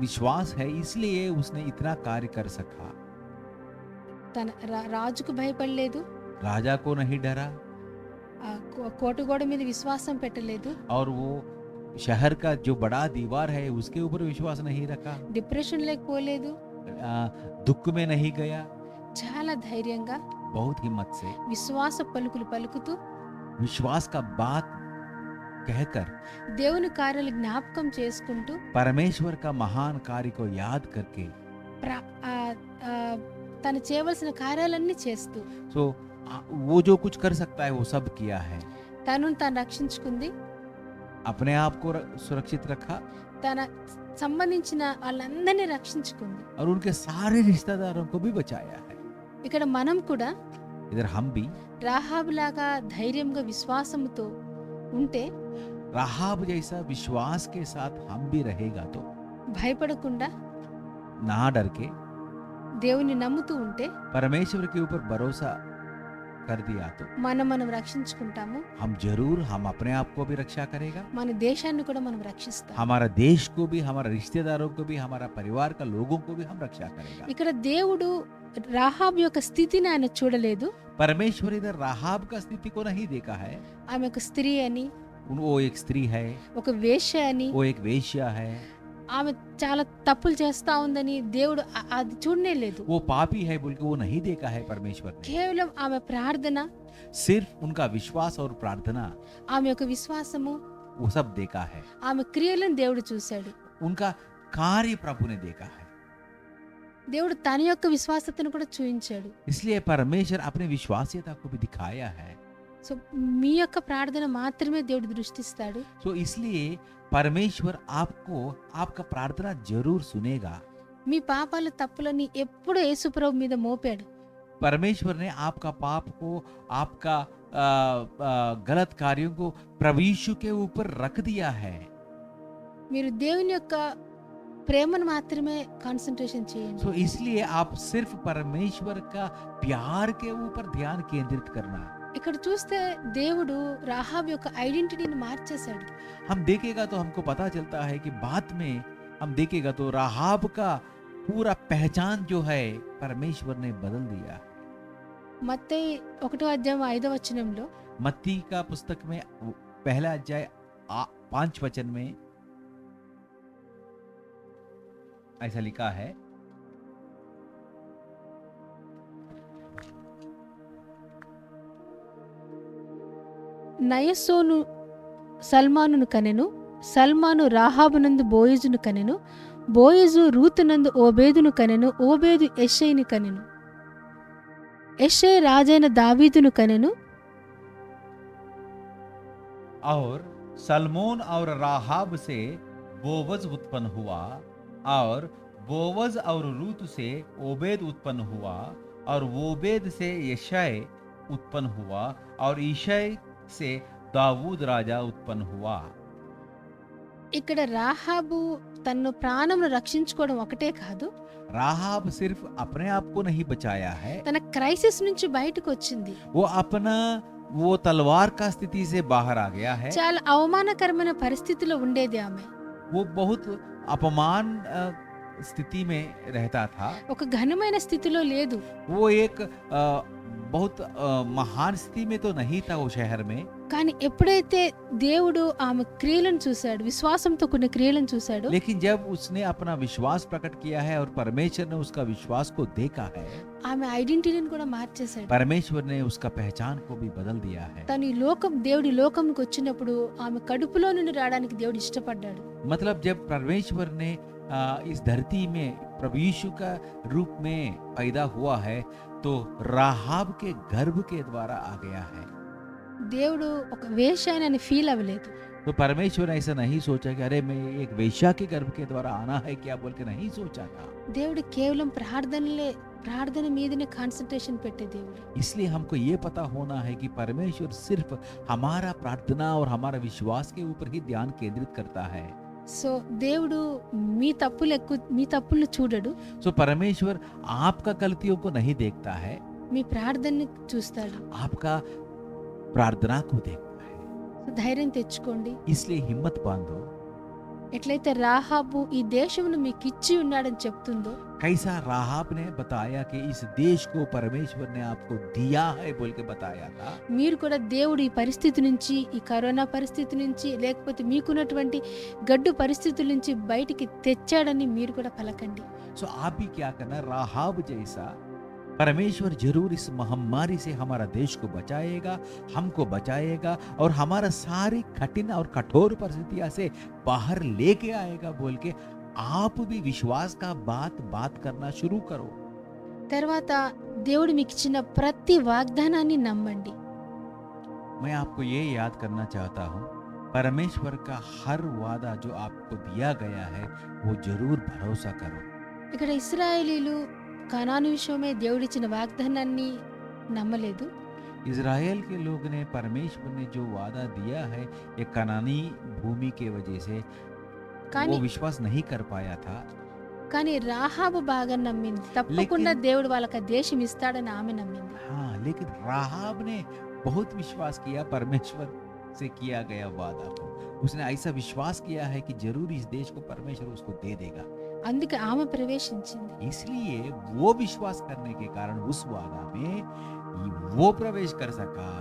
विश्वास है, इसलिए उसने इतना कार्य कर सका। తన రాజుకు భయపడలేదు, राजा को नहीं डरा ఆ కోట గోడ మీద విశ్వాసం పెట్టలేదు, और वो शहर का जो बड़ा दीवार है उसके ऊपर विश्वास नहीं रखा, డిప్రెషన్ లేకపోలేదు. दुख में नहीं गया, చాలా ధైర్యంగా बहुत हिम्मत से విశ్వాస పలుకులు పలుకుతూ विश्वास का बात कहकर దేవుని కార్యాలు జ్ఞాపకం చేసుకుంటూ परमेश्वर का महान कार्य को याद करके ప్ర- ఆ, ఆ, తను చేయవలసిన కార్యాలన్నీ చేస్తూ तो वो जो कुछ कर सकता है वो सब किया है। తనను తాను రక్షించుకుంది, अपने आप को सुरक्षित रखा తన సంబంధించిన వాళ్ళందరినీ రక్షించుకుంది. और उनके सारे रिश्तेदारों को भी बचाया है। ఇక్కడ మనం కూడా इधर हम भी రాహాబులాగా ధైర్యంగా విశ్వాసంతో ఉంటే, राहाब जैसा विश्वास के साथ हम भी रहेगा तो భయపడకుండా ना डर के దేవుని నమ్ముతూ ఉంటే परमेश्वर के ऊपर भरोसा कर दिया तो మనం రక్షించుకుంటాము. हम अपने आप को भी रक्षा करेगा, మన దేశాన్ని కూడా మనం రక్షిస్తాం. हमारा देश को भी, हमारा रिश्तेदारों को भी, हमारा परिवार का लोगों को भी हम रक्षा करेगा। ఇక్కడ దేవుడు రాహాబు యొక్క స్థితిని ఆయన చూడలేదు. परमेश्वर इधर राहाब का स्थिति को नहीं देखा है। ఆమె ఒక స్త్రీ అని, वो एक स्त्री है, ఒక వేశ్య అని, वो एक वेश्या है, ఆమె చాలా తప్పులు చేస్తా ఉందని దేవుడు అది చూడనే లేదు. वो पापी है बोल के वो नहीं देखा है परमेश्वर ने। కేవలం ఆమె ప్రార్థన, सिर्फ उनका विश्वास और प्रार्थना, ఆమె యొక్క విశ్వాసము, वो सब देखा है। ఆమె క్రియలను దేవుడు చూశాడు. उनका कार्य प्रभु ने देखा है। దేవుడు తన యొక్క విశ్వాసతను కూడా చూపించాడు. इसलिए परमेश्वर अपने विश्वासियता को भी दिखाया है। సో మీ యొక్క ప్రార్థన మాత్రమే దేవుడు దృష్టిస్తాడు. तो इसलिए परमेश्वर आपको आपका प्रार्थना जरूर सुनेगा। మీ పాపాల తప్పులని ఎప్పుడు యేసుప్రభు మీద మోపాడు. परमेश्वर ने आपका पाप को, आपका गलत कार्यों को प्रभु यीशु के ऊपर रख दिया है। మీరు దేవుని యొక్క ప్రేమను మాత్రమే కాన్సంట్రేషన్ చేయండి. तो इसलिए आप सिर्फ परमेश्वर का प्यार के ऊपर ध्यान केंद्रित करना। ఇక్కడ చూస్తే దేవుడు రాహాబు యొక్క ఐడెంటిటీని మార్చేశాడు. हम देखेगा तो हमको पता चलता है कि बाद में हम देखेगा तो राहाब का पूरा पहचान जो है परमेश्वर ने बदल दिया। మత్తయి 1:5 मत्ती का पुस्तक में पहला अध्याय 5 वचन में ऐसा लिखा है, నయసోను సల్మానును కనెను, సల్మాను రాహాబునందు బోయజును కనెను, బోయజు రూతునందు ఓబేదును కనెను, ఓబేదు యెషయిని కనెను, యెషయి రాజైన దావీదును కనెను. और सलमोन और राहाब से बोवज उत्पन्न हुआ, और बोवज और रूत से ओबेद उत्पन्न हुआ, और ओबेद से यशय उत्पन्न हुआ, और यशय से दाऊद राजा उत्पन्न हुआ। ఇక్కడ రాహాబు తన ప్రాణమును రక్షించుకోవడం ఒకటే కాదు, राहाब सिर्फ अपने आप को नहीं बचाया है, తన క్రైసిస్ నుంచి బయటకు వచ్చింది. वो अपना वो तलवार का स्थिति से बाहर आ गया है। చాలా అవమానకరమైన పరిస్థితిలో ఉండేది ఆమె. वो बहुत अपमान स्थिति में रहता था। ఒక ఘనమైన స్థితిలో లేదు. वो एक बहुत महान स्थिति में तो नहीं था वो शहर में। కానీ ఎప్పుడైతే దేవుడు ఆమె క్రియలను చూశాడు, విశ్వాసంతో కొన్ని క్రియలను చూశాడు, लेकिन जब उसने अपना विश्वास प्रकट किया है और परमेश्वर ने उसका विश्वास को देखा है, ఆమె ఐడెంటిటీని కూడా మార్చేశాడు. परमेश्वर ने उसका पहचान को भी बदल दिया है। తను ఈ దేవుడి లోకంకి వచ్చినప్పుడు ఆమె కడుపులో నుండి రావడానికి దేవుడు ఇష్టపడ్డాడు. मतलब जब परमेश्वर ने इस धरती में प्रभु यीशु का रूप में पैदा हुआ है तो राहाब के गर्भ के द्वारा आ गया है। దేవుడు ఒక వేశ్య అని ఫీల్ అవ్వలేదు. तो परमेश्वर ने ऐसा नहीं सोचा कि अरे मैं एक वेश्या के गर्भ के द्वारा आना है क्या बोल के नहीं सोचा था। దేవుడు కేవలం ప్రార్థన మీదనే కాన్సంట్రేషన్ పెట్టే దేవుడు. इसलिए हमको ये पता होना है कि परमेश्वर सिर्फ हमारा प्रार्थना और हमारा विश्वास के ऊपर ही ध्यान केंद्रित करता है। సో దేవుడు మీ తప్పులను చూడడు, सो परमेश्वर आपका गलतियों को नहीं देखता है, మీ ప్రార్థనని చూస్తాడు. आपका प्रार्थना को देखता है। సో ధైర్యం తెచ్చుకోండి. इसलिए हिम्मत बांधो। ఎట్లయితే రాహాబు ఈ దేశమును మీకు ఇచ్చి ఉన్నాడని చెప్తుందో, कैसा राहाब ने बताया कि इस देश को परमेश्वर ने आपको दिया है बोल के बताया था, మీరు కూడా దేవుడు ఈ పరిస్థితి నుంచి, ఈ కరోనా పరిస్థితి నుంచి, లేకపోతే మీకున్నటువంటి గడ్డు పరిస్థితుల నుంచి బయటికి తెచ్చాడని మీరు కూడా పలకండి. सो आप भी क्या करना, राहाब जैसा परमेश्वर जरूर इस महामारी से हमारा देश को बचाएगा, हमको बचाएगा और हमारा सारी कठिन और कठोर परिस्थितियों से बाहर लेके आएगा बोल के आप भी विश्वास का बात करना शुरू करो। తర్వాత దేవుడు మీకు ఇచ్చిన ప్రతి వాగ్దానాన్ని నమ్మండి. मैं आपको ये याद करना चाहता हूँ, परमेश्वर का हर वादा जो आपको दिया गया है वो जरूर भरोसा करो। ఇక్కడ ఇశ్రాయేలీలు కనాను విషయమే దేవుడిచ్చిన వాగ్దానాన్ని నమ్మలేదు. इज़राइल के लोग ने परमेश्वर ने जो वादा दिया है ये कनानी भूमि के वजह से కానీ वो विश्वास नहीं कर पाया था। కానీ రాహాబు బాగా నమ్మింది. తప్పకుండా लेकिन దేవుడు వాళ్ళకి ఆ దేశం ఇస్తాడని ఆమె నమ్మింది. हाँ, लेकिन राहाब ने बहुत विश्वास किया परमेश्वर से किया गया वादा को। उसने ऐसा विश्वास किया है कि जरूर इस देश को परमेश्वर उसको दे देगा। అందుకే ఆమె ప్రవేశించింది. इसलिए वो विश्वास करने के कारण उस वादा में वो प्रवेश कर सका।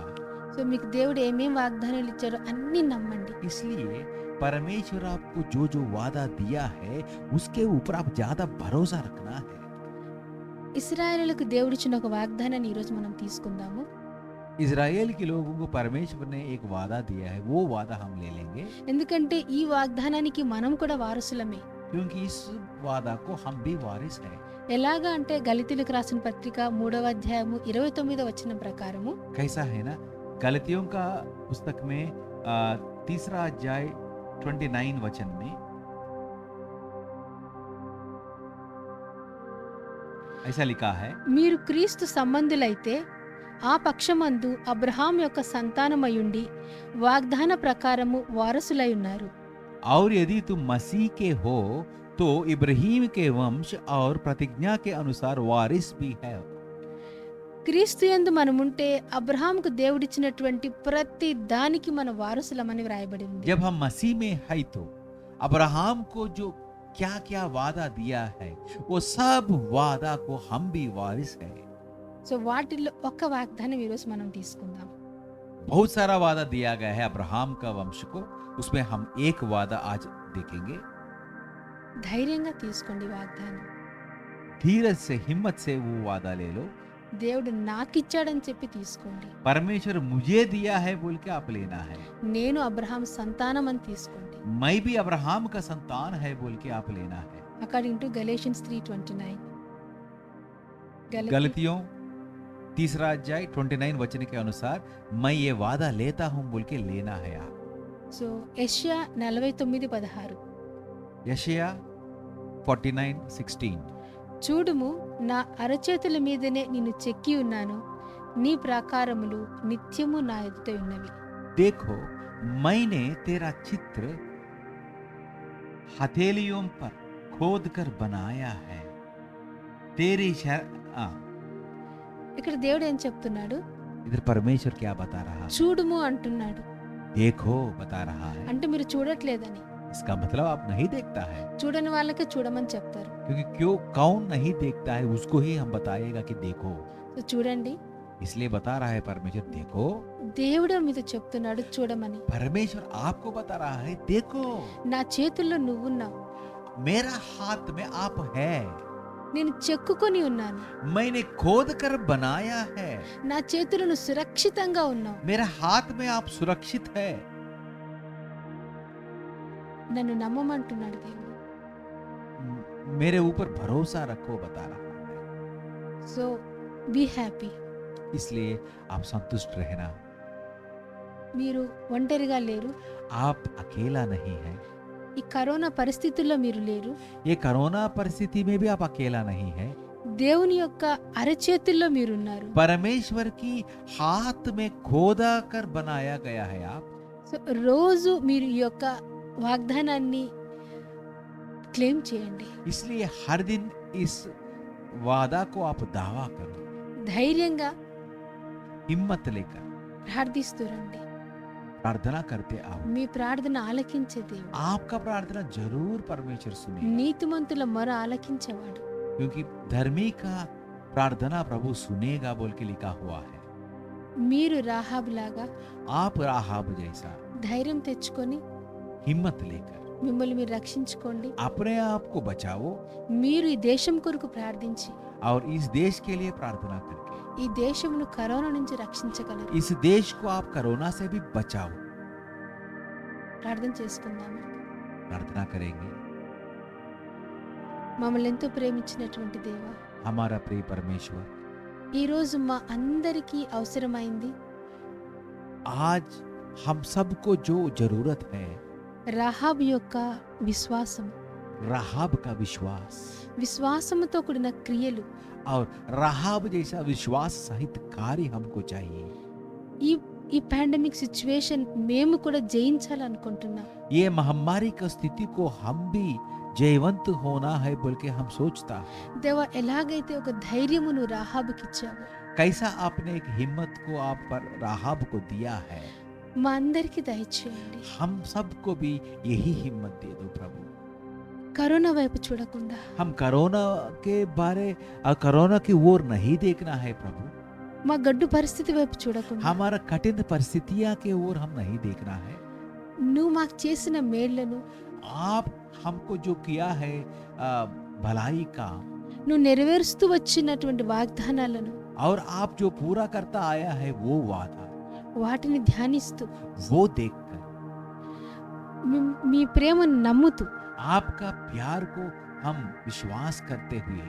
సో మీకు దేవుడు ఏమేం వాగ్దానాలు ఇచ్చారో అన్నీ నమ్మండి. इसलिए परमेश्वर आपको जो जो वादा दिया है उसके ऊपर आप ज्यादा भरोसा रखना है। ఇశ్రాయేలులకు దేవుడిచ్చిన ఒక వాగ్దానాన్ని ఈరోజు మనం తీసుకుందాము. इज़राइल के लोगों को परमेश्वर ने एक वादा दिया है, वो वादा हम ले लेंगे ఎందుకంటే ఈ వాగ్దానానికి మనం కూడా వారసులమే. क्योंकि इस वादा को हम भी वारिस हैं। ఎలాగా అంటే గలితీయులకు రాసిన పత్రిక 3వ అధ్యాయము 29వ వచనం ప్రకారము कैसा है ना, गलतियों का पुस्तक में तीसरा अध्याय 29 वचन में ऐसा लिखा है, మీరు క్రీస్తు సంబంధులైతే ఆ పక్షమందు అబ్రహాం యొక్క సంతానమయుండి వాగ్దాన ప్రకారము వారసులై ఉన్నారు. और यदि तुम मसीह के हो तो इब्राहिम के वंश और प्रतिज्ञा के अनुसार वारिस भी है। క్రీస్తు యందు మనముంటే అబ్రహాంకు దేవుడిచ్చినటువంటి ప్రతి దానికి మన వారసులమని వ్రాయబడి ఉంది. जब हम मसीह में है तो अब्राहम को जो क्या क्या वादा दिया है वो सब वादा को हम भी वारिस है। సో వాటిల్లో ఒక వాగ్దానం ఈరోజు మనం తీసుకుందాం. बहुत सारा वादा दिया गया है अब्राहम का वंश को, उसमें हम एक वादा आज देखेंगे। ధైర్యంగా తీసుకోండి వాగ్దానం. धीरज से हिम्मत से वो वादा ले लो। దేవుడు నాకిచ్చాడని చెప్పి తీసుకోండి. परमेश्वर मुझे दिया है बोल के आप लेना है। నేను అబ్రహాం సంతానం అని తీసుకోండి. मैं भी अब्राहम का संतान है बोल के आप लेना है। అకార్డింగ్ టు గలేషియన్స్ 3:29 गलतियों तीसरा अध्याय 29 वचन के अनुसार मैं ये वादा लेता हूं बोल के लेना है आप। సో యెషయా 49:16 यशायाह 49:16 చూడుము నా అరచేతుల మీదనే నిన్ను చెక్కి ఉన్నాను, నీ ప్రాకారములు నిత్యము నా ఎదుట ఉన్నవి. देखो मैंने तेरा चित्र हथेलियों पर खोद कर बनाया है। तेरी ఇక్కడ దేవుడు ఏం చెప్తున్నాడు? इधर परमेश्वर क्या बता रहा है? చూడుము అంటున్నాడు. देखो बता रहा है, అంటే మీరు చూడట్లేదని. इसका मतलब आप नहीं देखता है, చూడని వాళ్ళకే చూడమని చెప్తారు. क्योंकि क्यों कौन नहीं देखता है उसको ही हम बताएगा कि देखो। సో చూడండి, इसलिए बता रहा है परमेश्वर देखो। దేవుడు మీతో చెప్తున్నాడు చూడమని. परमेश्वर आपको बता रहा है देखो నా చేతుల్లో నువ్వున్నావు, मेरा हाथ में आप है, నేను చెక్కుకొని ఉన్నాను, मैंने खोद कर बनाया है, నా చేతులను సురక్షితంగా ఉన్నావు, मेरा हाथ में आप सुरक्षित है। నన్ను నమ్మమంటున్నాడు దేవుడు. मेरे ऊपर भरोसा रखो बता रहा है। So be happy. इसलिए आप संतुष्ट रहना, మీరు ఒంటరిగా లేరు. आप अकेला नहीं है। ఈ కరోనా పరిస్థితుల్లో మీరు లేరు. ये कोरोना परिस्थिति में भी आप अकेला नहीं है। దేవుని యొక్క అరచేతుల్లో మీరున్నారు. परमेश्वर की हाथ में खोदा कर बनाया गया है आप। సో రోజు మీరు ఈ యొక్క వాగ్దానాన్ని క్లెయిమ్ చేయండి. इसलिए हर दिन इस वादा को आप दावा करो, ధైర్యంగా हिम्मत लेकर ప్రార్థిస్తూ రండి. प्रार्थना करते आओ। మీ ప్రార్థన ఆలకించే దేవుడు, आपका प्रार्थना जरूर परमेश्वर सुनेगा, నీతిమంతుల మొర ఆలకించేవాడు. क्योंकि धर्मी का प्रार्थना प्रभु सुनेगा बोल के लिखा हुआ है। మీరు రాహాబ్ లాగా आप राहाब जैसा ధైర్యం తెచ్చుకొని हिम्मत लेकर మిమ్మల్ని మీరు రక్షించుకోండి. अपने आप को बचाओ మీరు ఈ దేశం కొరకు ప్రార్థించి और इस देश के लिए प्रार्थना करके ఈ దేశమును కరోనా నుంచి రక్షించగలరు. इस देश को आप कोरोना से भी बचाओ। ప్రార్థన చేసుకుందాము. प्रार्थना करेंगे। మమ్మల్ని ఎంతో ప్రేమించినటువంటి దేవా, हमारा प्रिय परमेश्वर, ఈరోజు మా అందరికీ అవసరమైంది आज हम सबको जो जरूरत है రాహాబ్ యొక్క విశ్వాసం, राहाब का विश्वास విశ్వాసముతో కూడిన క్రియలు. और राहाब जैसा विश्वास सहित कार्य हमको चाहिए। ఈ ఈ పాండమిక్ సిచ్యువేషన్ మేము కూడా జయించాలనుకుంటున్నాం. ये महामारी का स्थिति को हम भी जयवंत होना है बोल के हम सोचता है। దేవా, ఎలాగైతే ఒక ధైర్యమును రాహాబుకి ఇచ్చావు, कैसा आपने एक हिम्मत को आप पर राहाब को दिया है, మా అందరికీ దయచేయండి. हम सबको भी यही हिम्मत दे दो प्रभु। కరోనా వైపు చూడకుండా हम कोरोना के बारे कोरोना की ओर नहीं देखना है प्रभु। మా గడ్డు పరిస్థితి వైపు చూడకుండా हमारा कठिन परिस्थितियां के ओर हम नहीं देखना है। నువ్వు మాకు చేసిన మేళ్లను, आप हमको जो किया है भलाई का, నువ్వు నెరవేరుస్తూ వచ్చినటువంటి వాగ్దానాలను, और आप जो पूरा करता आया है वो वादा, వాటిని ధ్యానిస్తూ वो देखकर మీ ప్రేమను నమ్ముతూ आपका प्यार को हम विश्वास करते हुए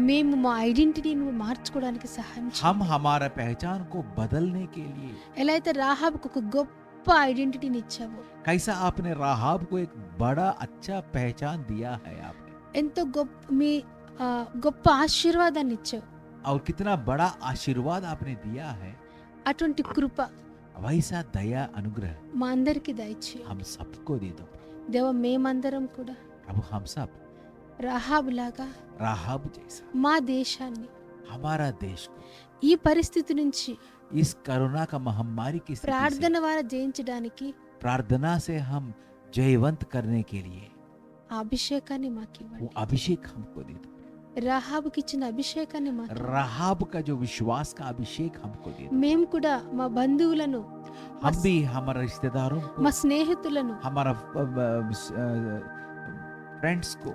మేము మా ఐడెంటిటీని మార్చుకోవడానికి సహాయం చేయండి. हम हमारा पहचान को बदलने के लिए, ఎలా అయితే రాహాబుకు ఒక గొప్ప ఐడెంటిటీని ఇచ్చావో, कैसा आपने राहाब को एक बड़ा अच्छा पहचान दिया है आपने, ఎంతో గొప్ప ఆశీర్వాదాన్ని ఇచ్చావు. और कितना बड़ा आशीर्वाद आपने दिया है, అటువంటి కృప वैसा दया अनुग्रह మా అందరికీ దయచేయి. हम सबको दे दो దేవ, మేమందరం కూడా प्रभु। हम सब రాహాబు లాగా राहाब जैसा మా దేశాన్ని हमारा देश को ఈ పరిస్థితి నుంచి इस कोरोना का महामारी की स्थिति से ప్రార్థన ద్వారా జయించడానికి प्रार्थना से हम जयवंत करने के लिए ఆ అభిషేకాన్ని మాకు वो ఇవ్వండి. अभिषेक हमको दे दो। రాహాబుకి ఇచ్చిన అభిషేకాన్ని మాకు ఇవ్వండి. राहाब का जो विश्वास का अभिषेक हमको दे दो। మేము కూడా మా బంధువులను, हम भी हमारे रिश्तेदारों को, మా స్నేహితులను, हमारा फ्रेंड्स को,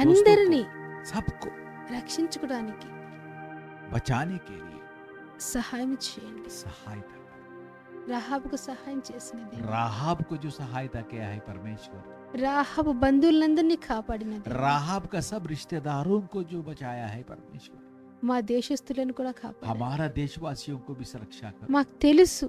అందరినీ सबको రక్షించుకోవడానికి बचाने के लिए సహాయం చేయండి. सहायता। రాహాబుకు సహాయం చేసినది, राहाब को जो सहायता किया है परमेश्वर, రాహాబు బంధువులందరినీ కాపాడినది, राहाब का सब रिश्तेदारों को जो बचाया है परमेश्वर, మా దేశస్తులను కూడా కాపాడారు. हमारा देशवासियों को भी सुरक्षा करो। మాకు తెలుసు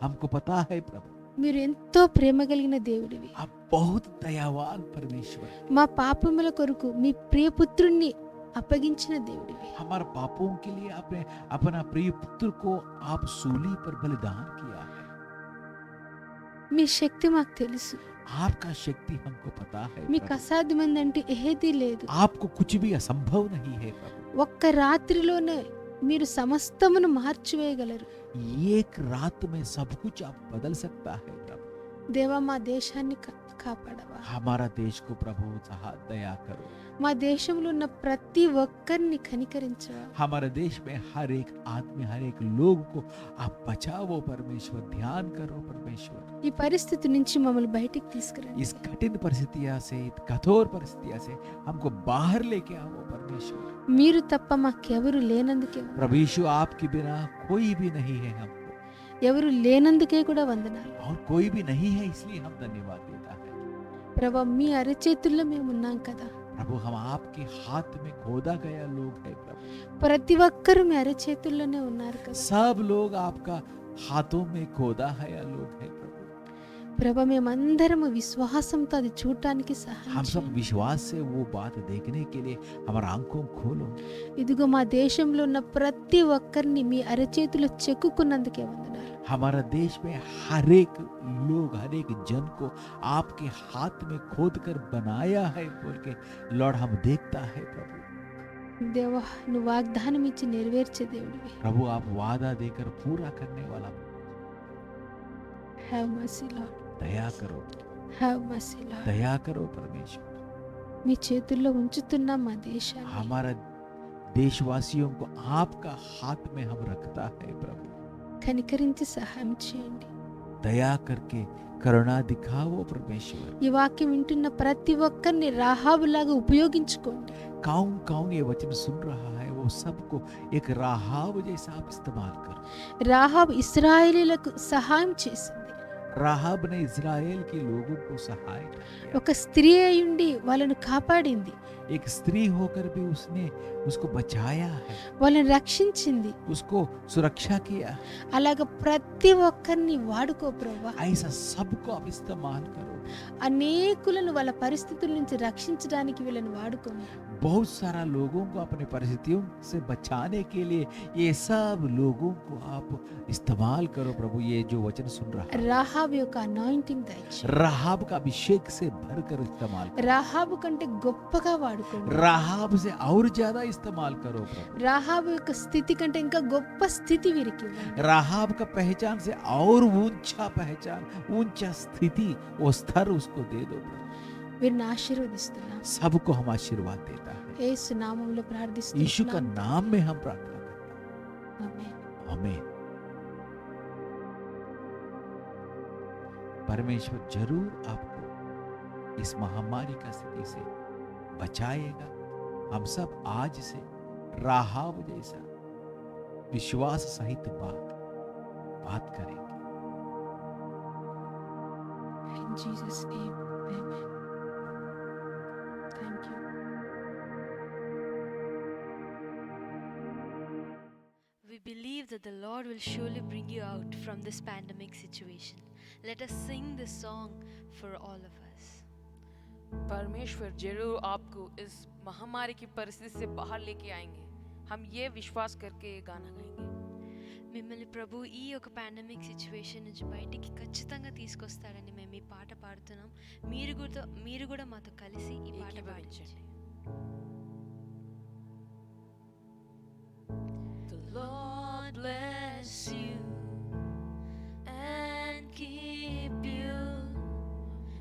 हमको पता है प्रभु మీరు ఎంతో ప్రేమ కలిగిన దేవుడివి. आप बहुत दयावान परमेश्वर, మా పాపముల కొరకు మీ ప్రియపుత్రుణ్ణి అప్పగించిన దేవుడివి. हमारे पापों के लिए आपने अपना प्रिय पुत्र को आप सूली पर बलिदान किया है। మీ శక్తి మాకు తెలుసు. आपका शक्ति हमको पता है మీకు प्रभु। అసాధ్యమైందంటే ఏదీ లేదు. आपको कुछ भी असंभव नहीं है प्रभु। ఒక్క రాత్రిలోనే మీరు సమస్తమును మార్చివేయగలరు. एक रात में सब कुछ आप बदल सकता है प्रभु। దేవా, మా దేశాన్ని కాపాడవా. हमारा देश को प्रभु दया करो। మా దేశంలో ఉన్న ప్రతి ఒక్కరిని కనికరించవా. हमारे देश में हर एक आदमी, हर एक लोग को आप बचाओ परमेश्वर। ध्यान करो परमेश्वर। ఈ పరిస్థితి నుంచి మమ్మల్ని బయటికి తీసుకురండి. इस कठिन परिस्थितियां से, कठोर परिस्थितियां से हमको बाहर लेके आओ परमेश्वर। మీరు తప్ప మాకెవరు లేనందుకే వందనాలు. प्रभु यीशु, आपके बिना कोई भी नहीं है हमको, ఎవరు లేనందుకే కూడా వందనాలు. और कोई भी नहीं है इसलिए हम धन्यवाद देता है ప్రభా, మీ అరచేతుల్లో మేము ఉన్నాం కదా. प्रभु। हम आपके हाथ में खोदा गया लोग है प्रभु। ప్రతి ఒక్కరూ మీ అరచేతుల్లోనే ఉన్నారు కదా. सब लोग आपका हाथों में खोदा गया लोग है प्रभु। ప్రభా, మేమందరము విశ్వాసంతో అది చూడటానికి సహాయం हम सब చేయండి. विश्वास से वो बात देखने के लिए हमारा आंखों खोलो। ఇదిగో మా దేశంలో ఉన్న ప్రతి ఒక్కరిని మీ అరచేతులు చెక్కుకున్నందుకే వందనాలు. हमारा देश में हर एक लोग, हर एक जन को आपके हाथ में खोद कर बनाया है बोल के लॉर्ड हम देखता है प्रभु। దేవా, నువ్వు వాగ్దానం ఇచ్చి నెరవేర్చే దేవుడివి. प्रभु आप वादा देकर पूरा करने वाला, హ్యావ్ మర్సీ లార్డ్, दया करो, హ్యావ్ మర్సీ లార్డ్. दया करो परमेश्वर। మీ చేతుల్లో ఉంచుతున్నాం మా దేశాన్ని. हमारा देशवासियों को आपका हाथ में हम रखता है प्रभु। కనికరించి సహాయం చేయండి. दया करके करुणा दिखाओ परमेश्वर। ఈ వాక్యం వింటున్న ప్రతి ఒక్కరిని రాహాబులాగా ఉపయోగించుకోండి. कौन कौन ये वचन सुन रहा है वो सबको एक राहाब जैसा आप इस्तेमाल करो। రాహాబు ఇశ్రాయేలీయులకు సహాయం చేసింది. राहाब ने इज़राइल के लोगों को सहाय किया। ఒక స్త్రీ అయ్యుండి వాళ్ళను కాపాడింది, एक स्त्री होकर भी उसने उसको बचाया है, వాళ్ళని రక్షించింది. उसको सुरक्षा किया। అలాగ ప్రతి ఒక్కరిని వాడుకో ప్రభువా. ऐसा सबको आप इस्तेमाल करो। అనేకులను వాళ్ళ పరిస్థితుల నుంచి రక్షించడానికి వీళ్ళని వాడుకోండి. बहुत सारा लोगों को अपने परिस्थितियों से बचाने के लिए ये सब लोगों को आप इस्तेमाल करो प्रभु। ये जो वचन सुन रहा है రాహాబు యొక్క అనాయింటింగ్ దయచేయండి. राहाब का अभिषेक से भरकर इस्तेमाल करो। రాహాబు కంటే గొప్పగా వాడుకోండి. राहाब से और ज्यादा इस्तेमाल करो प्रभु। రాహాబు యొక్క స్థితి కంటే ఇంకా గొప్ప స్థితి వీరికి ఇవ్వండి. राहाब का पहचान से और ऊंचा पहचान, ऊंचा स्थिति, वो स्तर उसको दे दो प्रभु। వీరిని ఆశీర్వదిస్తున్నాం. सबको हम आशीर्वाद देता है। యేసు నామములో यीशु का ప్రార్థిస్తున్నాం. नाम में हम प्रार्थना करते ఆమేన్. हैं। आमीन। परमेश्वर जरूर आपको इस महामारी का स्थिति से बचाएगा। हम सब आज से राहाब जैसा विश्वास सहित बात करेंगे। In Jesus' name, amen. Thank you. We believe that the Lord will surely bring you out from this pandemic situation. Let us sing this song for all of us. परमेश्वर जरूर आपको इस महामारी की परिस्थिति से बाहर लेके आएंगे। हम ये विश्वास करके ये गाना गाएंगे। మిమ్మల్ని ప్రభు ఈ యొక్క పాండమిక్ సిచ్యువేషన్ నుంచి బయటికి ఖచ్చితంగా తీసుకొస్తాడని మేము ఈ పాట పాడుతున్నాం. మీరు కూడా మాతో కలిసి ఈ పాట పాడించండి. The Lord bless you and keep you,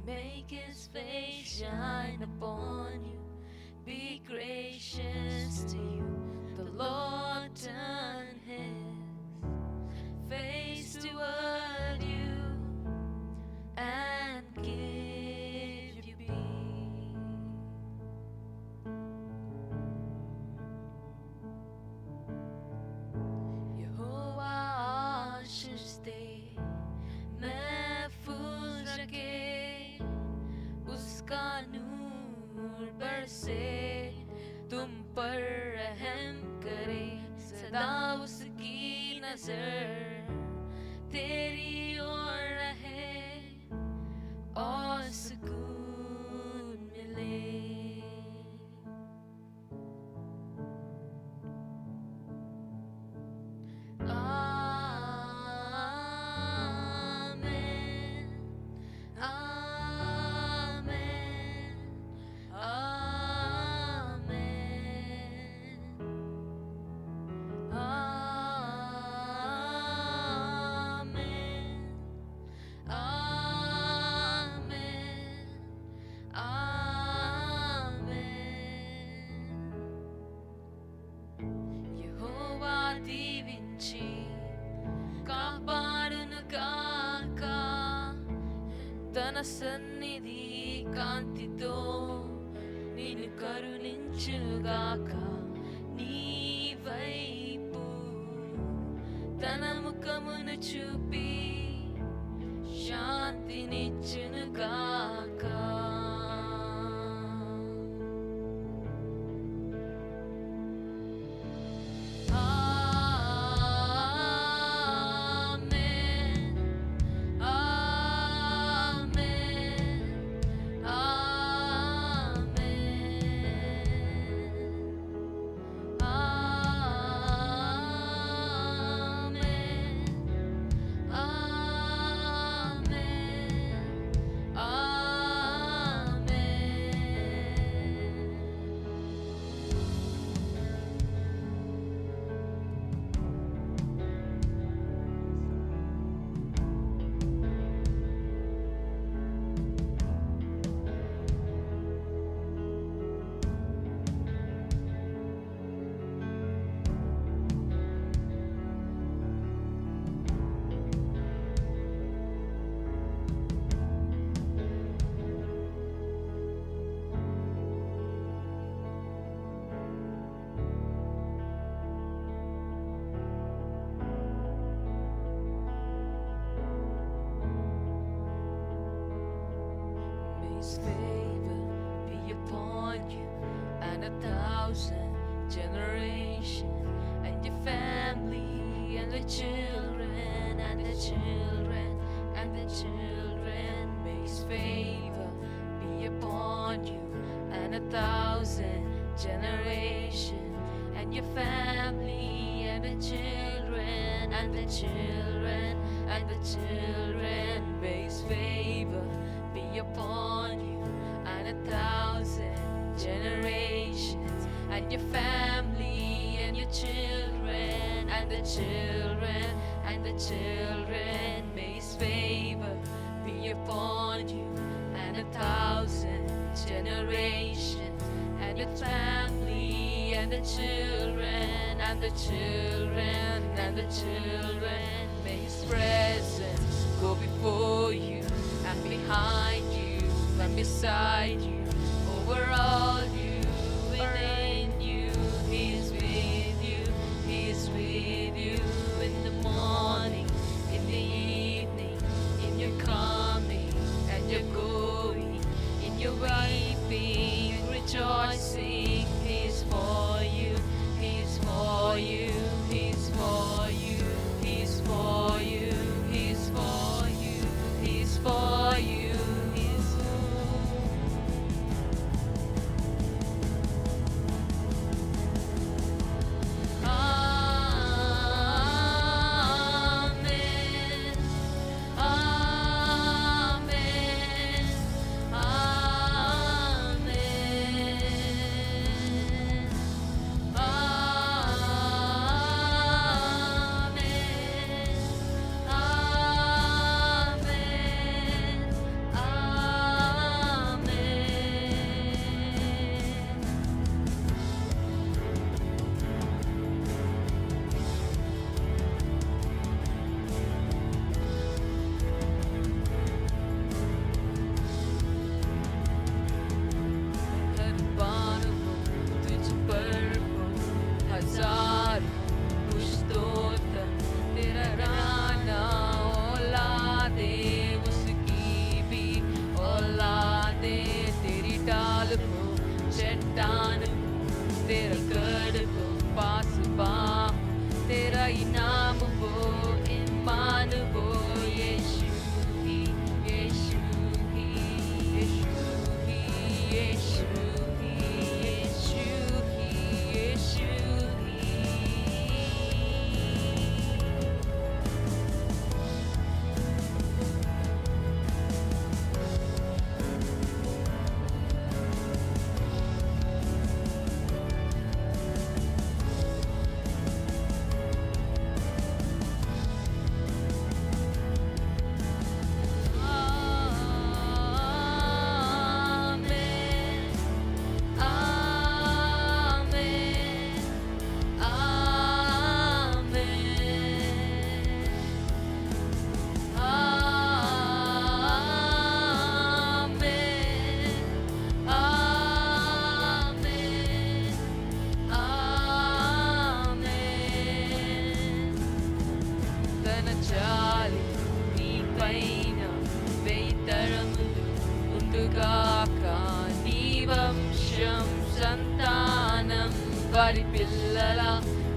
make His face shine upon you, be gracious to you. The Lord turn His face toward you and give you peace. यहोवा आशीष दे, महफूज रखे, उसका नूर बरसे, तुम पर रहम करे, सदा उसकी नजर तेरी ओर रहे और सुकून मिले. आमेन, आमेन, आमेन, आमेन, आमेन, आमेन. యెహోవా దీవించి కాపాడును గాక, తన సన్నిధి కాంతితో నిన్ను కరుణించుగాక, నీ వైపు తన ముఖమును చూపి శాంతినిచ్చును గాక. Amen, amen, amen, amen, His favor be upon you and 1,000 generations, and your family and the children and the children and the children. May His favor be upon you and 1,000 generations, and your family and the children and the children and the children. May His favor be upon you and 1,000 generations, and your family and your children and the children and the children. May His favor be upon you and 1,000 generations, and your family and the children and the children and the children. May His presence go before you and behind you and beside you, over all you, within you. He is with you, He is with you in the morning, in the evening, in your coming and your going, in your weeping, rejoicing. He is for you, He is for you, He is for you, He is for you, He is for you, He is for you, He is Amen. Amen. हर बार हो तुझ पर हो हजार पुश्तों तक तेरा राना औलादे उसकी भी औलादे तेरी डाल हो चट्टान हो तेरा गढ़ हो पास बाह तेरा इनाम हो ईमान हो यीशु ही यीशु ही यीशु ही यीशु ही यीशु ही यीशु ही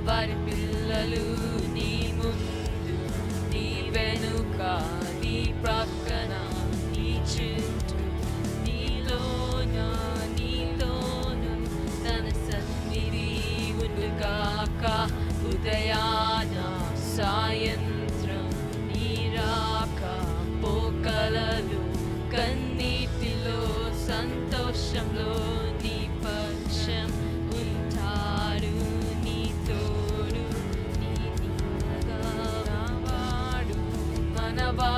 వారి పిల్లలు నీ ముందు నీ వెనుక నీ ప్రక్కన నీ చుట్టూ నీలోన తన సన్నిధి ఉండుగాక ఉదయాన సాయంత్రం నీ రాక పోకలలు కన్నీటిలో సంతోషంలో నీ పక్షం ఉంటారు నీ తోడు నీ నీడగా వాడు మనవా